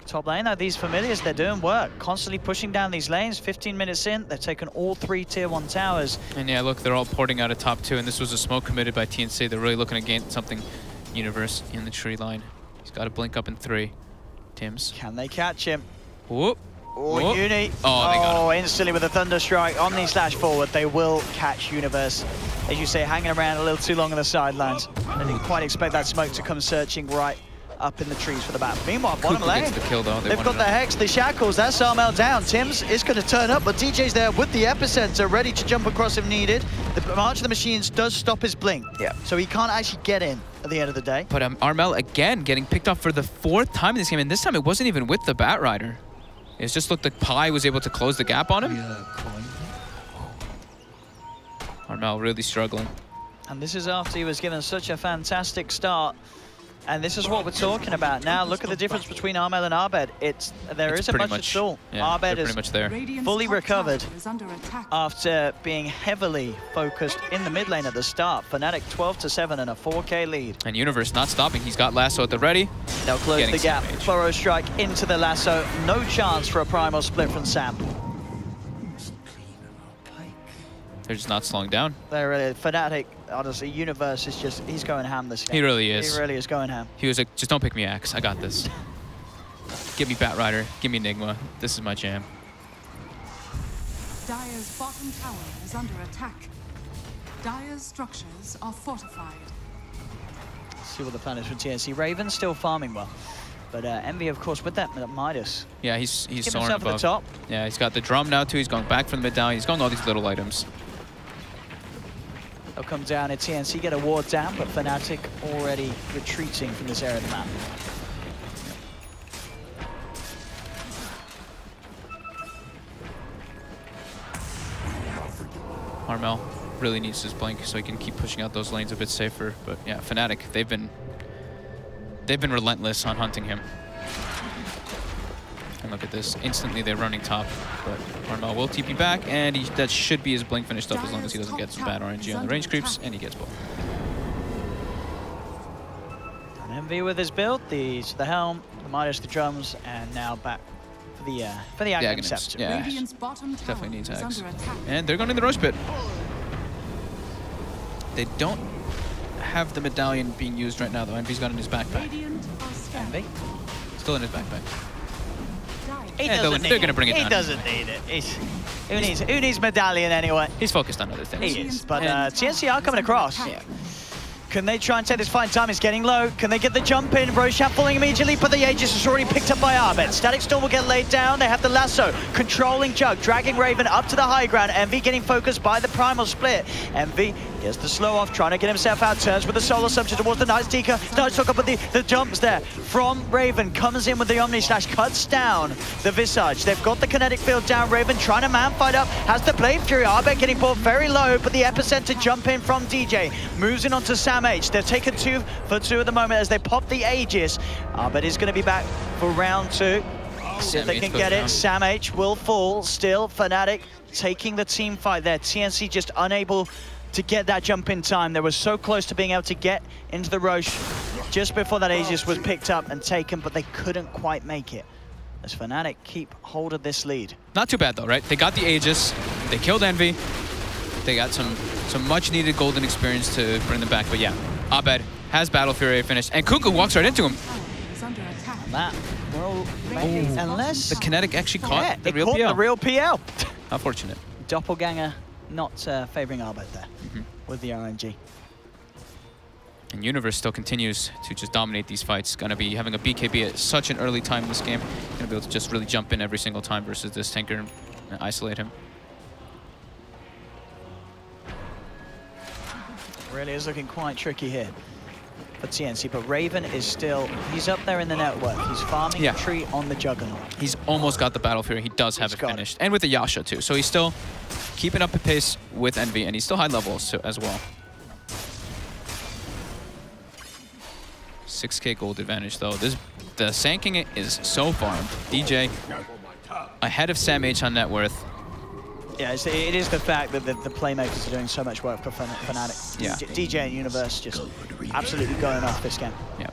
Top lane, though, these Familiars, they're doing work. Constantly pushing down these lanes. 15 minutes in, they've taken all 3 tier 1 towers. And yeah, look, they're all porting out of top 2, and this was a smoke committed by TNC. They're really looking to gain something. Universe in the tree line. He's got to blink up in 3. Tims. Can they catch him? Whoop. Oh, Whoop. Uni. Oh, they got him. Instantly with a Thunder Strike. Omni slash forward. They will catch Universe. As you say, hanging around a little too long on the sidelines. I didn't quite expect that smoke to come searching right up in the trees for the battle. Meanwhile, bottom lane, gets the kill, though. they've got the Hex, the Shackles. That's Armel down. Tims is going to turn up, but DJ's there with the Epicenter, ready to jump across if needed. The March of the Machines does stop his blink. Yeah. So he can't actually get in at the end of the day. But Armel, again, getting picked up for the 4th time in this game, and this time it wasn't even with the Batrider. It just looked like Pai was able to close the gap on him. Armel really struggling. And this is after he was given such a fantastic start. And this is what we're talking about. Now, look at the difference between Armel and Abed. There isn't much at all. Yeah, Abed is pretty much there. fully recovered after being heavily focused in the mid lane at the start. Fnatic 12-7 and a 4K lead. And Universe not stopping. He's got lasso at the ready. They'll close the gap. Burrow Strike into the lasso. No chance for a primal split from Sam. They're just not slowing down. They're really, Fnatic, honestly, Universe is just, he's going ham this game. He really is. He really is going ham. He was like, just don't pick me Axe. I got this. Give me Batrider. Give me Enigma. This is my jam. Dire's bottom tower is under attack. Dire's structures are fortified. Let's see what the plan is for TNC. Raven's still farming well. But Envy, of course, with that Midas. Yeah, he's soaring himself above. at the top. Yeah, he's got the drum now, too. He's going back from the mid down. He's going all these little items. They'll come down at TNC, get a ward down, but Fnatic already retreating from this area of the map. Armel really needs his blink so he can keep pushing out those lanes a bit safer. But yeah, Fnatic, they've been relentless on hunting him. And look at this. Instantly they're running top, but Armel will TP back, and that should be his blink finished up as long as he doesn't get some bad RNG on the range creeps, and he gets both. And Envy with his build, the helm, the Midas, the drums, and now back for the Aghanim Scepter. Yeah, definitely needs Axe. And they're going to the Roche Pit. They don't have the medallion being used right now, though. Envy's got it in his backpack. Envy? Still in his backpack. They're going to bring it down. He doesn't need it. Who needs medallion anyway? He's focused on other things. He is, but TNC are coming across. Yeah. Can they try and take this fight? Time is getting low. Can they get the jump in? Roshan falling immediately, but the Aegis is already picked up by Arbet. Static Storm will get laid down. They have the lasso. Controlling Jug, dragging Raven up to the high ground. Envy getting focused by the primal split. Envy gets the slow off, trying to get himself out. Turns with the solar subject towards the Night Seeker. Night Stalker, but the jumps there from Raven. Comes in with the Omni Slash, cuts down the Visage. They've got the kinetic field down. Raven trying to man fight up. Has the Blade Fury. Arbet getting brought very low, but the epicenter jump in from DJ. Moves in onto Sam H. They've taken 2 for 2 at the moment as they pop the Aegis. Arbet is going to be back for round 2. See if they can get it. Sam H will fall. Still, Fnatic taking the team fight there. TNC just unable to get that jump in time. They were so close to being able to get into the Roche just before that Aegis was picked up and taken, but they couldn't quite make it. As Fnatic keep hold of this lead. Not too bad though, right? They got the Aegis, they killed Envy, they got some much needed golden experience to bring them back, but yeah, Abed has Battle Fury finished, and Cuckoo walks right into him. And that will maybe, unless the kinetic actually caught the real caught PL. The real PL. How fortunate. Doppelganger not favoring Arbet there with the RNG. And Universe still continues to just dominate these fights. Gonna be having a BKB at such an early time in this game. Gonna be able to just really jump in every single time versus this tanker and isolate him. Really is looking quite tricky here for TNC, but Raven is still, he's up there in the network. He's farming a tree on the Juggernaut. He's almost got the Battle Fury. He does have it finished. And with the Yasha too. So he's still keeping up the pace with Envy, and he's still high level as well. 6k gold advantage though. The Sanking is so farmed. DJ ahead of Sam H on net worth. Yeah, it is the fact that the playmakers are doing so much work for Fnatic. Yeah. DJ and Universe just absolutely going off this game. Yeah.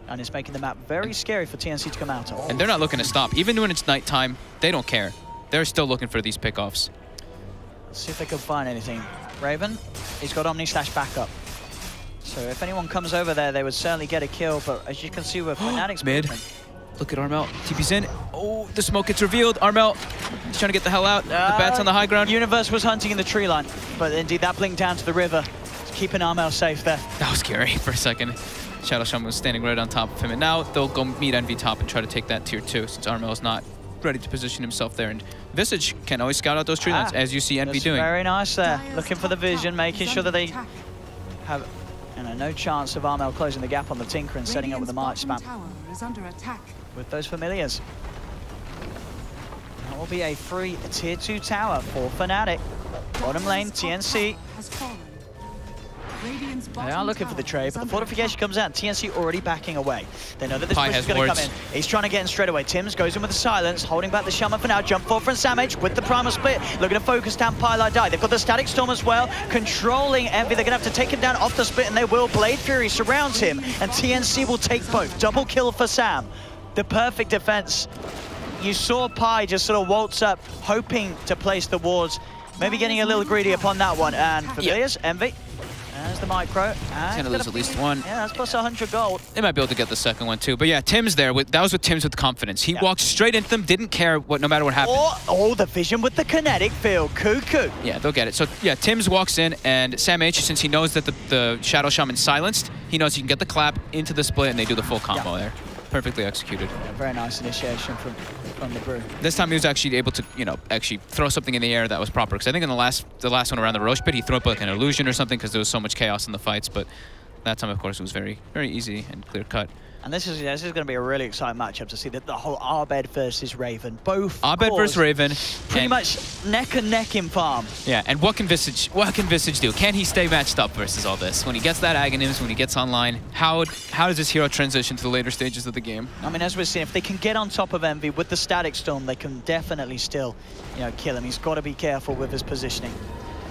And it's making the map very scary for TNC to come out of. And they're not looking to stop. Even when it's nighttime, they don't care. They're still looking for these pickoffs. Let's see if they can find anything. Raven, he's got Omni Slash backup. So if anyone comes over there, they would certainly get a kill. But as you can see with Fnatic's mid. movement. Look at Armel. TP's in. Oh, the smoke gets revealed. Armel, he's trying to get the hell out. The bat's on the high ground. Universe was hunting in the tree line, but indeed that blinked down to the river, keeping Armel safe there. That was scary for a second. Shadow Shaman was standing right on top of him, and now they'll go meet Envy top and try to take that tier 2 since Armel is not ready to position himself there. And Visage can always scout out those tree lines, as you see Envy doing. Very nice there, looking for the vision, making sure that they have no chance of Armel closing the gap on the Tinker and setting up with the March spam. With those familiars. That will be a free tier 2 tower for Fnatic. Bottom lane, TNC. They are looking for the trade, but the fortification comes out. TNC already backing away. They know that this push is going to come in. He's trying to get in straight away. Tims goes in with the silence, holding back the Shaman for now. Jump forward from Sam H with the primal split. Looking to focus down Pylar Die. They've got the Static Storm as well, controlling Envy. They're going to have to take him down off the split, and they will. Blade Fury surrounds him, and TNC will take both. Double kill for Sam. The perfect defense. You saw Pi just sort of waltz up, hoping to place the wards. Maybe getting a little greedy upon that one. And Familiars, Envy. There's the micro. He's gonna lose at least one. Yeah, that's plus 100 gold. They might be able to get the second one too. But yeah, Tim's there. That was with Tim's with confidence. He walked straight into them, didn't care no matter what happened. Oh, the vision with the kinetic field. Cuckoo. Yeah, they'll get it. So yeah, Tim's walks in, and Sam H, since he knows that the Shadow Shaman's silenced, he knows he can get the clap into the split, and they do the full combo there. Perfectly executed. Yeah, very nice initiation from the Brew. This time he was actually able to, actually throw something in the air that was proper. Because I think in the last one around the Roche pit, he threw up like an illusion or something because there was so much chaos in the fights. But that time, of course, it was very, very easy and clear cut. And this is going to be a really exciting matchup to see the whole Arbed versus Raven. Both Arbed versus Raven. Pretty much neck and neck in farm. Yeah, and what can Visage do? Can he stay matched up versus all this? When he gets that Aghanim, when he gets online, how does this hero transition to the later stages of the game? I mean, as we're seeing, if they can get on top of Envy with the Static Storm, they can definitely still, kill him. He's got to be careful with his positioning.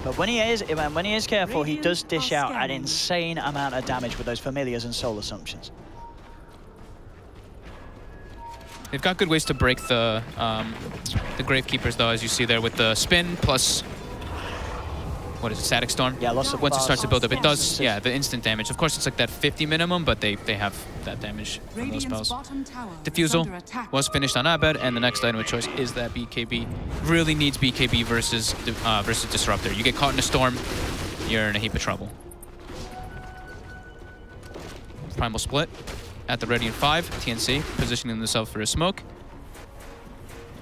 But when he is careful, he does dish out an insane amount of damage with those Familiars and Soul Assumptions. They've got good ways to break the Gravekeepers, though, as you see there, with the spin plus, what is it, Static Storm? Yeah, lots of once it starts to build up, it does, yeah, the instant damage. Of course, it's like that 50 minimum, but they have that damage from those spells. Diffusal was finished on Abed, and the next item of choice is that BKB. Really needs BKB versus Disruptor. You get caught in a storm, you're in a heap of trouble. Primal split at the ready in 5. TNC positioning themselves for a smoke.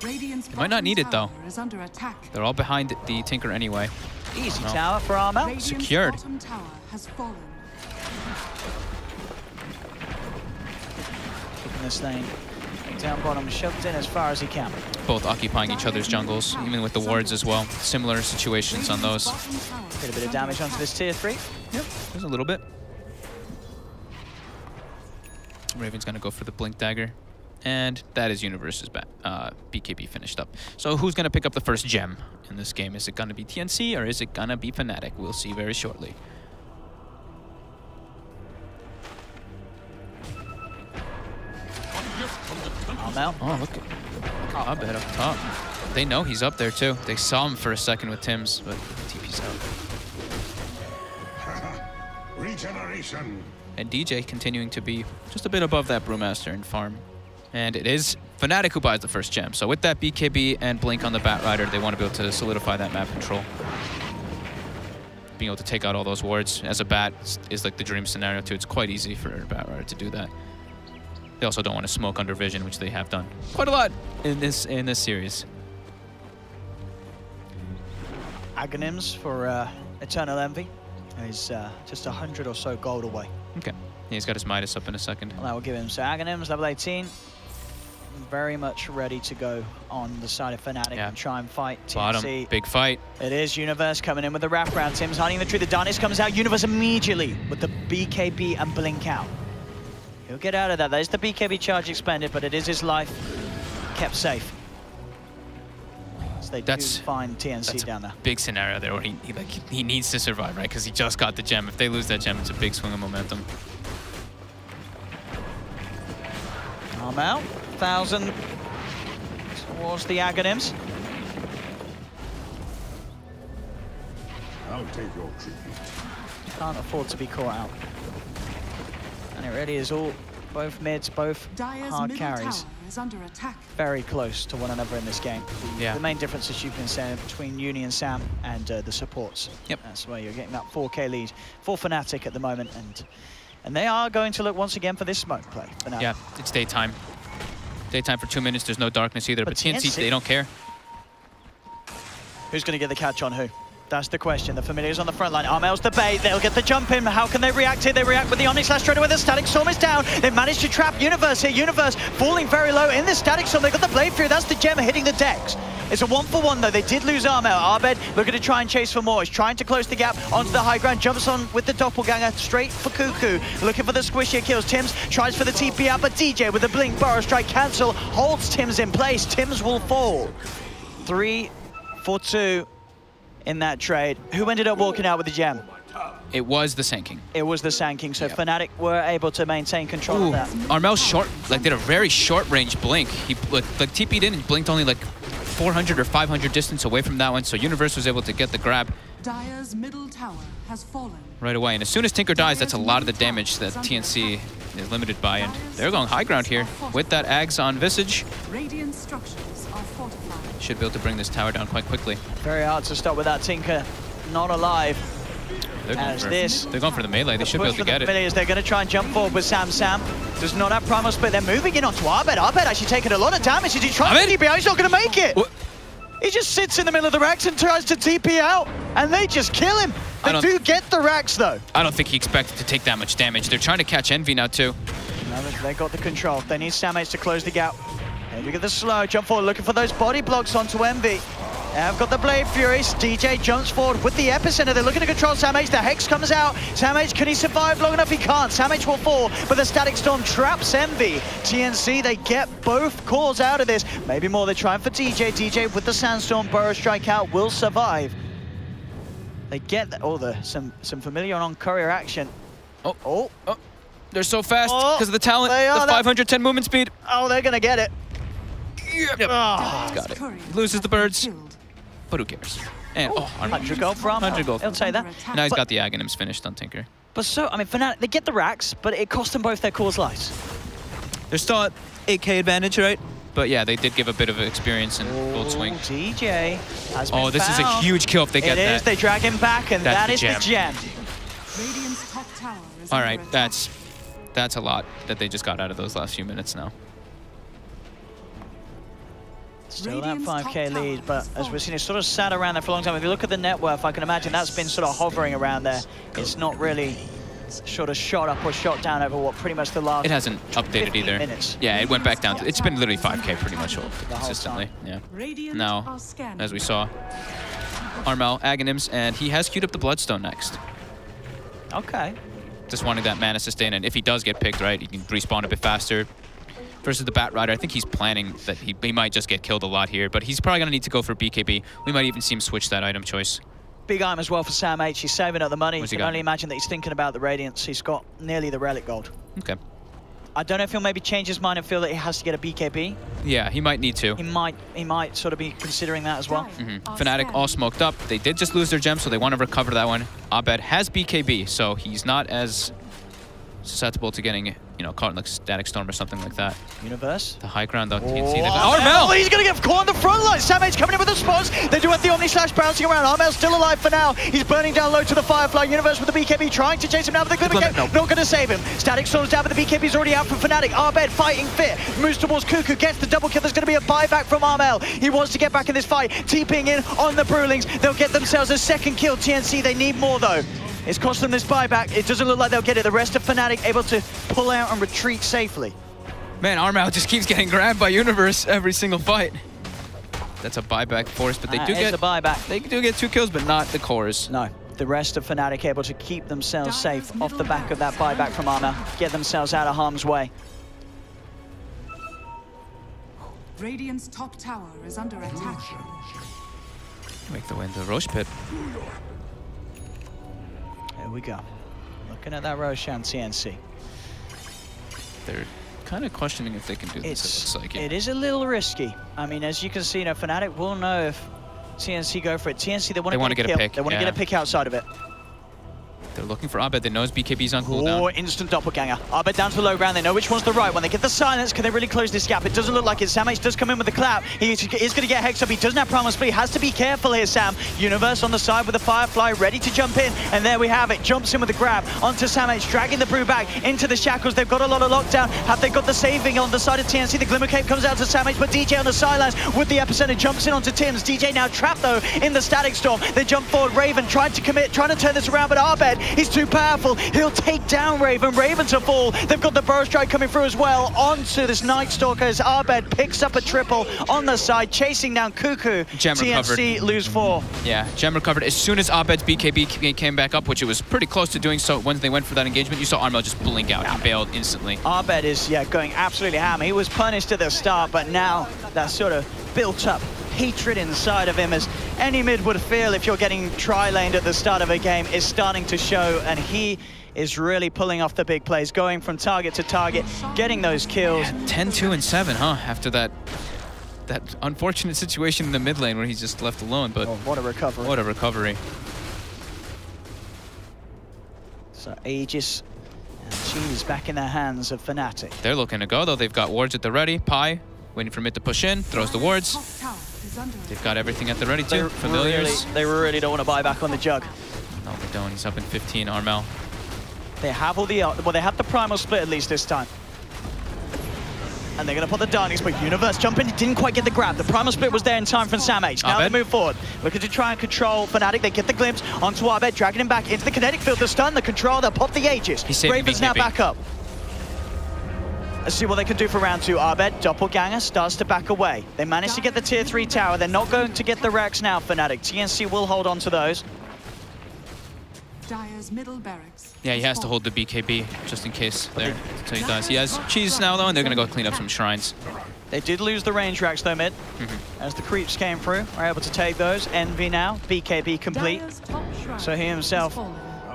They might not need it, though. Is under attack. They're all behind the Tinker anyway. Easy tower for Armel. Radiant's Secured. bottom tower has fallen. Keeping this lane down bottom, shoved in as far as he can. Both occupying each other's jungles, even with the wards as well. Similar situations on those. Get a bit of damage onto this tier 3. Yep, there's a little bit. Raven's gonna go for the Blink Dagger. And that is Universe's BKB finished up. So who's gonna pick up the first gem in this game? Is it gonna be TNC or is it gonna be Fnatic? We'll see very shortly. Armel. Oh, look at Abed up top. They know he's up there too. They saw him for a second with Tim's, but TP's out. Regeneration. And DJ continuing to be just a bit above that Brewmaster in farm. And it is Fnatic who buys the first gem. So with that BKB and Blink on the Batrider, they want to be able to solidify that map control. Being able to take out all those wards as a Bat is like the dream scenario too. It's quite easy for a Batrider to do that. They also don't want to smoke under vision, which they have done quite a lot in this series. Aghanims for Eternal Envy. He's just 100 or so gold away. Okay. He's got his Midas up in a second. Well, that will give him. So Aghanims, level 18. Very much ready to go on the side of Fnatic and try and fight TNC. Bottom, big fight. It is Universe coming in with the wraparound. Tim's hunting the tree. The darkness comes out. Universe immediately with the BKB and Blink out. He'll get out of that. There's the BKB charge expended, but it is his life kept safe. So they do find TNC down there. Big scenario there where he needs to survive, right? Because he just got the gem. If they lose that gem, it's a big swing of momentum. Armel, 1,000 towards the Aghanims. I'll take your tribute. Can't afford to be caught out. And it really is all, both mids, both hard carries. Is under attack. Very close to one another in this game. The main difference, as you've been saying, between Uni and Sam and the supports. Yep. That's where you're getting that 4K lead for Fnatic at the moment. And they are going to look once again for this smoke play. Yeah, it's daytime. Daytime for 2 minutes. There's no darkness either. But TNC, they don't care. Who's going to get the catch on who? That's the question. The Familiar's on the front line. Armel's the bait. They'll get the jump in. How can they react here? They react with the Onyx Slash straight away. The Static Storm is down. They've managed to trap Universe here. Universe falling very low in the Static Storm. They've got the Blade Fury. That's the gem hitting the decks. It's a 1-for-1 though. They did lose Armel. Abed looking to try and chase for more. He's trying to close the gap onto the high ground. Jumps on with the Doppelganger straight for Cuckoo. Looking for the squishy kills. Tims tries for the TP out, but DJ with the Blink Burrow Strike cancel holds Tims in place. Tims will fall. 3-for-2 in that trade. Who ended up walking out with the gem? It was the Sanking. It was the Sanking, so Fnatic were able to maintain control of that. Armel did a very short range blink. He like TP'd in and blinked only like 400 or 500 distance away from that one, so Universe was able to get the grab Dire's middle tower has fallen. right away. And as soon as Tinker dies, that's a lot of the damage that TNC is limited by, and they're going high ground here with that Ags on Visage. Radiant structures are fortified. Should be able to bring this tower down quite quickly. Very hard to stop with that Tinker not alive. They're going for the melee. They should be able to get it. They're going to try and jump forward with Sam. Sam does not have primal split. They're moving in onto Abed. Abed actually taking a lot of damage. He's trying to TP out. He's not going to make it. What? He just sits in the middle of the racks and tries to TP out, and they just kill him. They do get the racks though. I don't think he expected to take that much damage. They're trying to catch Envy now too. No, they got the control. They need Sam to close the gap. And look at the slow jump forward, looking for those body blocks onto Envy. I've got the Blade Furies. DJ jumps forward with the epicenter. They're looking to control Sam H. The Hex comes out. Sam H, can he survive long enough? He can't. Sam H will fall, but the Static Storm traps Envy. TNC, they get both cores out of this. Maybe more. They're trying for DJ. DJ with the Sandstorm Burrow Strike out will survive. They get some familiar on courier action. Oh, they're so fast because of the talent. The 510 movement speed. Oh, they're gonna get it. Yep. Oh, got it. Loses the birds. But who cares? And 100 gold for Armel. 100 gold. He'll say that. Now he's got the Aghanims finished on Tinker. But Fnatic, they get the racks, but it cost them both their cores lives. They're still at 8K advantage, right? But yeah, they did give a bit of experience in gold swing. DJ has been this is a huge kill if they get that. It is. They drag him back, and that is the gem. Radiant's top tower is All right, that's That's a lot that they just got out of those last few minutes now. Still that 5k lead, but as we've seen, it's sort of sat around there for a long time. If you look at the net worth, I can imagine that's been sort of hovering around there. It's not really sort of shot up or shot down over what pretty much the last. It hasn't updated either. Minutes. Yeah, it went back down. It's been literally 5k pretty much consistently. Yeah. Now, as we saw, Armel, Aghanims, and he has queued up the Bloodstone next. Okay. Just wanting that mana sustain, and if he does get picked, right, he can respawn a bit faster. Versus the Bat Rider, I think he's planning that he might just get killed a lot here, but he's probably going to need to go for BKB. We might even see him switch that item choice. Big item as well for Sam H. He's saving up the money. You can got? only imagine that he's thinking about the Radiance. He's got nearly the Relic Gold. Okay. I don't know if he'll maybe change his mind and feel that he has to get a BKB. Yeah, he might need to. He might sort of be considering that as well. Fnatic all smoked up. They did just lose their gem, so they want to recover that one. Abed has BKB, so he's not as susceptible to getting, you know, caught in like Static Storm or something like that. Universe. The high ground though, TNC. Armel! He's going to get caught on the front line. Sam H coming in with the spawns. They do have the Omni Slash bouncing around. Armel's still alive for now. He's burning down low to the Firefly. Universe with the BKB trying to chase him down with the Glimmer. Not going to save him. Static Storm's down, but the BKB's already out from Fnatic. Abed fighting fit. Moves towards Cuckoo. Gets the double kill. There's going to be a buyback from Armel. He wants to get back in this fight. TPing in on the Brewlings. They'll get themselves a second kill. TNC, they need more though. It's cost them this buyback. It doesn't look like they'll get it. The rest of Fnatic able to pull out and retreat safely. Man, Armel just keeps getting grabbed by Universe every single fight. That's a buyback force, but they do get a buyback. They do get 2 kills, but not the cores. No, the rest of Fnatic able to keep themselves safe off the back of that buyback from Armel. Get themselves out of harm's way. Radiant's top tower is under attack. Make the way into the Roche pit. There we go. Looking at that Roshan TNC. They're kind of questioning if they can do this, it looks like. It is a little risky. I mean, as you can see, now Fnatic will know if TNC go for it. TNC, they want to get a pick. They want to get a pick outside of it. They're looking for Abed. They know his BKB's on cooldown. Oh, instant doppelganger. Abed down to the low ground. They know which one's the right one. They get the silence. Can they really close this gap? It doesn't look like it. Sam H does come in with the clout. He is going to get hexed up. He doesn't have primal split. He has to be careful here, Sam. Universe on the side with the Firefly ready to jump in. And there we have it. Jumps in with the grab onto Sam H, dragging the Brew back into the shackles. They've got a lot of lockdown. Have they got the saving on the side of TNC? The Glimmer Cape comes out to Sam H, but DJ on the sidelines with the epicenter jumps in onto Tim's. DJ now trapped, though, in the Static Storm. They jump forward. Raven tried to commit, trying to turn this around, but Abed, he's too powerful. He'll take down Raven. Raven to fall. They've got the Burrow Strike coming through as well onto this Night Stalker as Abed picks up a triple on the side, chasing down Cuckoo. Gem TNC recovered. lose 4. Yeah, Gem recovered. As soon as Abed's BKB came back up, which it was pretty close to doing so when they went for that engagement, you saw Armel just blink out. He bailed instantly. Abed is, going absolutely ham. He was punished at the start, but now that sort of built up hatred inside of him, as any mid would feel if you're getting tri-laned at the start of a game, is starting to show, and he is really pulling off the big plays, going from target to target, getting those kills. 10, 2, and 7, huh? After that unfortunate situation in the mid lane where he's just left alone, but what a recovery. What a recovery. So Aegis and G's back in the hands of Fnatic. They're looking to go though. They've got wards at the ready. Pi waiting for mid to push in, throws the wards. They've got everything at the ready too. Familiars. They really don't want to buy back on the jug. No, they don't. He's up in 15, Armel. They have all the, well, they have the primal split at least this time. And they're going to put the Darnings, but Universe jumping, didn't quite get the grab. The primal split was there in time from Sam H. Now they move forward. Looking to try and control Fnatic. They get the glimpse onto Abed, dragging him back into the kinetic field. The stun, the control, they'll pop the Aegis. Raven's now back up. Let's see what they can do for round 2. Abed, doppelganger, starts to back away. They managed to get the tier 3 tower. They're not going to get the Rex now, Fnatic. TNC will hold on to those. Dire's middle barracks. Yeah, he has to hold the BKB just in case there until he dies. He has cheese now though, and they're gonna go clean up some shrines. They did lose the range racks though mid. As the creeps came through, we're able to take those. Envy now, BKB complete. So he himself,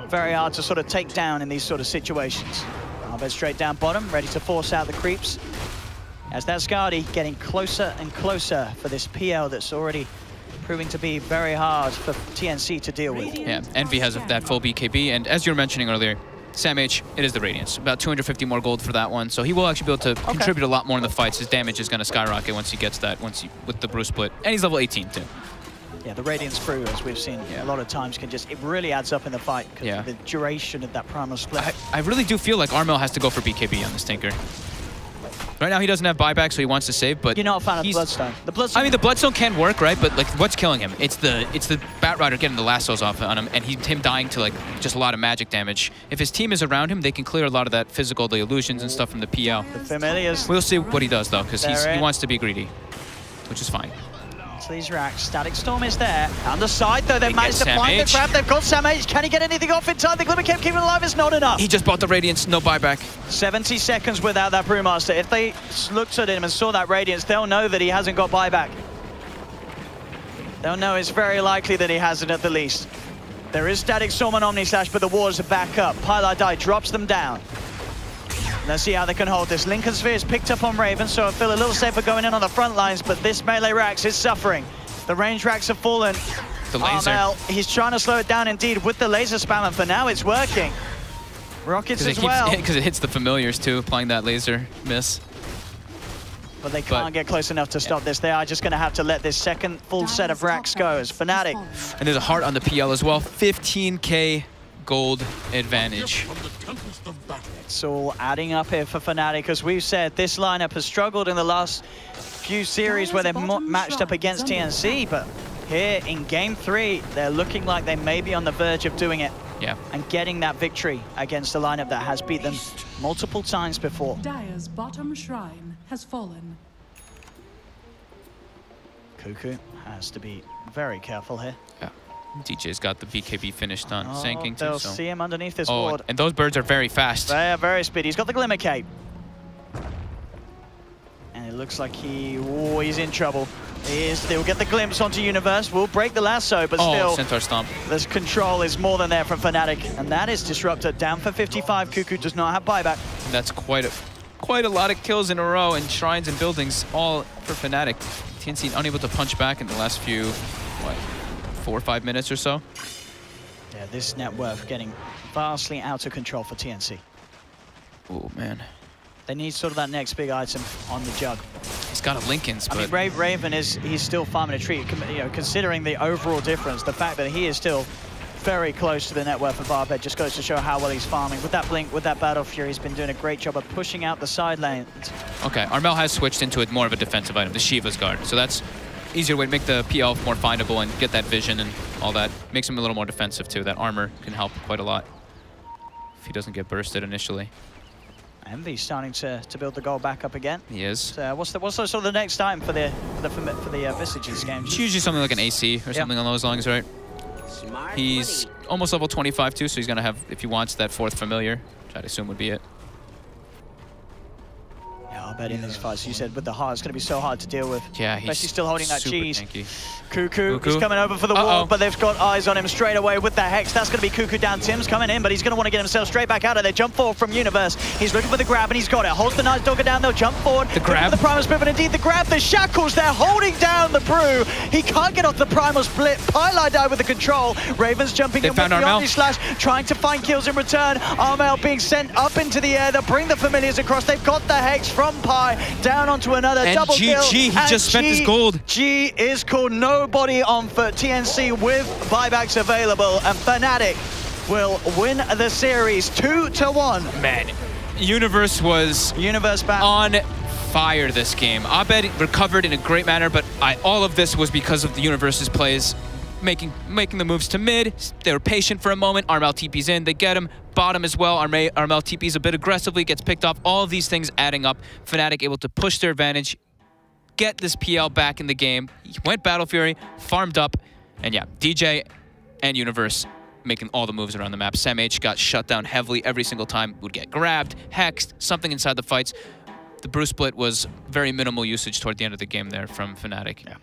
very hard to sort of take down in these sort of situations. Abed straight down bottom, ready to force out the creeps. As that Skadi getting closer and closer for this PL that's already proving to be very hard for TNC to deal with. Yeah, Envy has that full BKB, and as you were mentioning earlier, Sam H, it is the Radiance. About 250 more gold for that one, so he will actually be able to contribute a lot more in the fights. His damage is going to skyrocket once he gets that, with the Brew split. And he's level 18 too. Yeah, the Radiance crew, as we've seen a lot of times, can just, it really adds up in the fight because of the duration of that primal split. I really do feel like Armel has to go for BKB on this Tinker. Right now he doesn't have buyback, so he wants to save, but you're not a fan of the Bloodstone. The Bloodstone. I mean, the Bloodstone can work, right? But like, what's killing him? It's the Bat Rider getting the lassos off on him, and him dying to like just a lot of magic damage. If his team is around him, they can clear a lot of that physical, the illusions and stuff from the PL. The Familiars. We'll see what he does though, because he wants to be greedy, which is fine. So these racks, Static Storm is there. On the side though, they managed to find the grab. They've got Sam H. Can he get anything off in time? The Glimmer Cape keeping him alive is not enough. He just bought the Radiance, no buyback. 70 seconds without that Brewmaster. If they looked at him and saw that Radiance, they'll know that he hasn't got buyback. They'll know it's very likely that he hasn't at the least. There is Static Storm and Omni Slash, but the wards are back up. Pilar Die drops them down. Let's see how they can hold this. Lincoln Sphere is picked up on Raven, so I feel a little safer going in on the front lines, but this melee Rax is suffering. The range racks have fallen. The laser. Armel, he's trying to slow it down indeed with the laser spam, and for now it's working. Rockets as well. Because it hits the familiars too, applying that laser miss. But they can't get close enough to stop this. They are just going to have to let this second full set of racks go as Fnatic. And there's a heart on the PL as well. 15k gold advantage. It's all adding up here for Fnatic. As we've said, this lineup has struggled in the last few series where they've matched up against TNC, but here in game 3, they're looking like they may be on the verge of doing it. Yeah. And getting that victory against a lineup that has beat them multiple times before. Dire's bottom shrine has fallen. Cuckoo has to be very careful here. Yeah. DJ's got the BKB finished on Sanking too. They'll see him underneath this ward. And those birds are very fast. They are very speedy. He's got the Glimmer Cape. And it looks like he's in trouble. He'll get the glimpse onto Universe. Will break the lasso, but still, Centaur Stomp. This control is more than there from Fnatic, and that is disrupted. Down for 55. Cuckoo does not have buyback. And that's quite a lot of kills in a row, and shrines and buildings all for Fnatic. TNC unable to punch back in the last few, 4 or 5 minutes or so. Yeah, this net worth getting vastly out of control for TNC. Oh man. They need sort of that next big item on the jug. He's got a Lincoln's, but... I mean, Raven he's still farming a tree, considering the overall difference. The fact that he is still very close to the net worth of Barbed just goes to show how well he's farming. With that Blink, with that Battle Fury, he's been doing a great job of pushing out the side lanes. Okay, Armel has switched into more of a defensive item, the Shiva's Guard. So that's easier way to make the PL more findable and get that vision and all that. Makes him a little more defensive too. That armor can help quite a lot if he doesn't get bursted initially. Envy's starting to build the goal back up again. He is. So what's sort of the next item for the Visages game? It's usually something like an AC or something along those lines, right? He's almost level 25 too, so he's gonna have, if he wants, that 4th familiar, which I'd assume would be it. Yeah, I bet in these fights, you said with the heart, it's gonna be so hard to deal with. Yeah, he's especially still holding that super cheese. tanky. Cuckoo is coming over for the wall, but they've got eyes on him straight away with the Hex. That's going to be Cuckoo down. Tim's coming in, but he's going to want to get himself straight back out of there. Jump forward from Universe. He's looking for the grab, and he's got it. Holds the Nice Dogger down, they'll jump forward. The grab. The Primal Split, but indeed the grab. The Shackles, they're holding down the Brew. He can't get off the Primal Split. Pyli die with the control. Ravens jumping in with the Omni Slash, trying to find kills in return. Armel being sent up into the air. They'll bring the Familiars across. They've got the Hex from Pi down onto another double kill. He just spent his gold. G is called. Nobody on for TNC with buybacks available, and Fnatic will win the series 2-1. Man, Universe was back on fire this game. Abed recovered in a great manner, but all of this was because of the Universe's plays, making the moves to mid. They were patient for a moment. Armel TP's in, they get him. Bottom as well. Armel TP's a bit aggressively, gets picked off. All of these things adding up. Fnatic able to push their advantage, get this PL back in the game. He went Battle Fury, farmed up, and yeah, DJ and Universe making all the moves around the map. Sam H got shut down heavily every single time. Would get grabbed, hexed, something inside the fights. The Brew Split was very minimal usage toward the end of the game there from Fnatic. Yeah.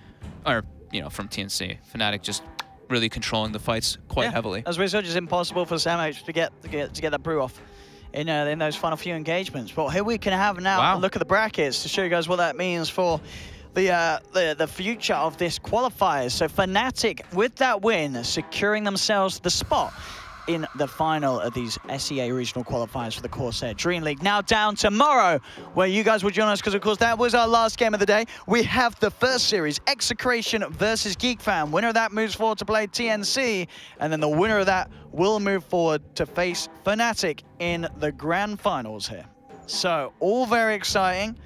Or, from TNC. Fnatic just really controlling the fights quite heavily. As we saw, it's impossible for Sam H to get that Brew off in those final few engagements. But here we can have now a look at the brackets to show you guys what that means for the future of this qualifiers. So Fnatic, with that win, securing themselves the spot in the final of these SEA regional qualifiers for the CORSAIR Dream League. Now down tomorrow, where you guys will join us, because of course that was our last game of the day. We have the first series, Execration versus GeekFam. Winner of that moves forward to play TNC, and then the winner of that will move forward to face Fnatic in the grand finals here. So, all very exciting.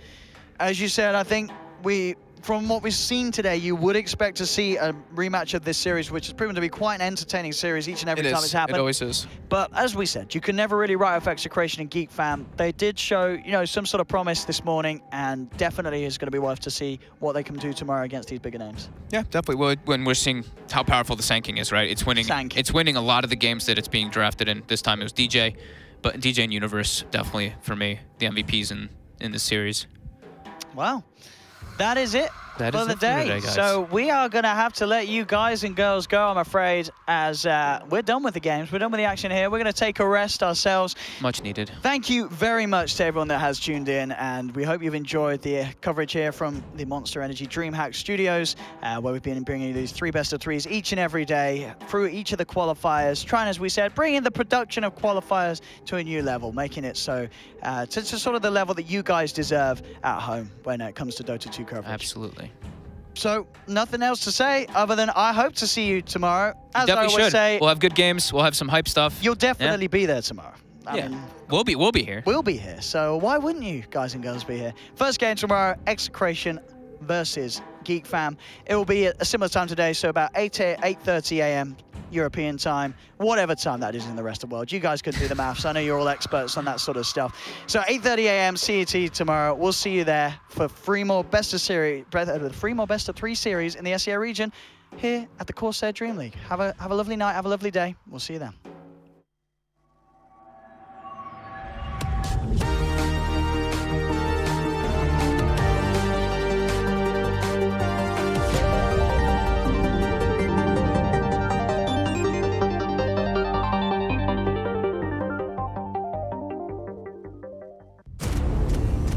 As you said, I think from what we've seen today, you would expect to see a rematch of this series, which has proven to be quite an entertaining series each and every time it's happened. It always is. But as we said, you can never really write off Execration and GeekFam. They did show, you know, some sort of promise this morning, and definitely is going to be worth to see what they can do tomorrow against these bigger names. Yeah, definitely. Well, when we're seeing how powerful the Sanking is, right? It's winning. It's winning a lot of the games that it's being drafted in. This time it was DJ, but DJ and Universe definitely for me the MVPs in this series. Wow. That is it for the day. Guys. So we are going to have to let you guys and girls go, I'm afraid, as we're done with the games. We're done with the action here. We're going to take a rest ourselves. Much needed. Thank you very much to everyone that has tuned in, and we hope you've enjoyed the coverage here from the Monster Energy DreamHack Studios, where we've been bringing you these 3 best-of-3s each and every day through each of the qualifiers, trying, as we said, bringing the production of qualifiers to a new level, making it so to sort of the level that you guys deserve at home when it comes to Dota 2 coverage. Absolutely. So, nothing else to say other than I hope to see you tomorrow. As you I always should. say, we'll have good games. We'll have some hype stuff. You'll definitely be there tomorrow. I mean, we'll be here. We'll be here. So why wouldn't you, guys and girls, be here? First game tomorrow, Execration versus GeekFam. It will be at a similar time today, so about 8:30 a.m. European time, whatever time that is in the rest of the world. You guys can do the maths. I know you're all experts on that sort of stuff. So 8:30 a.m. CET tomorrow. We'll see you there for 3 more best of 3 series in the SEA region here at the CORSAIR Dream League. Have a lovely night. Have a lovely day. We'll see you then.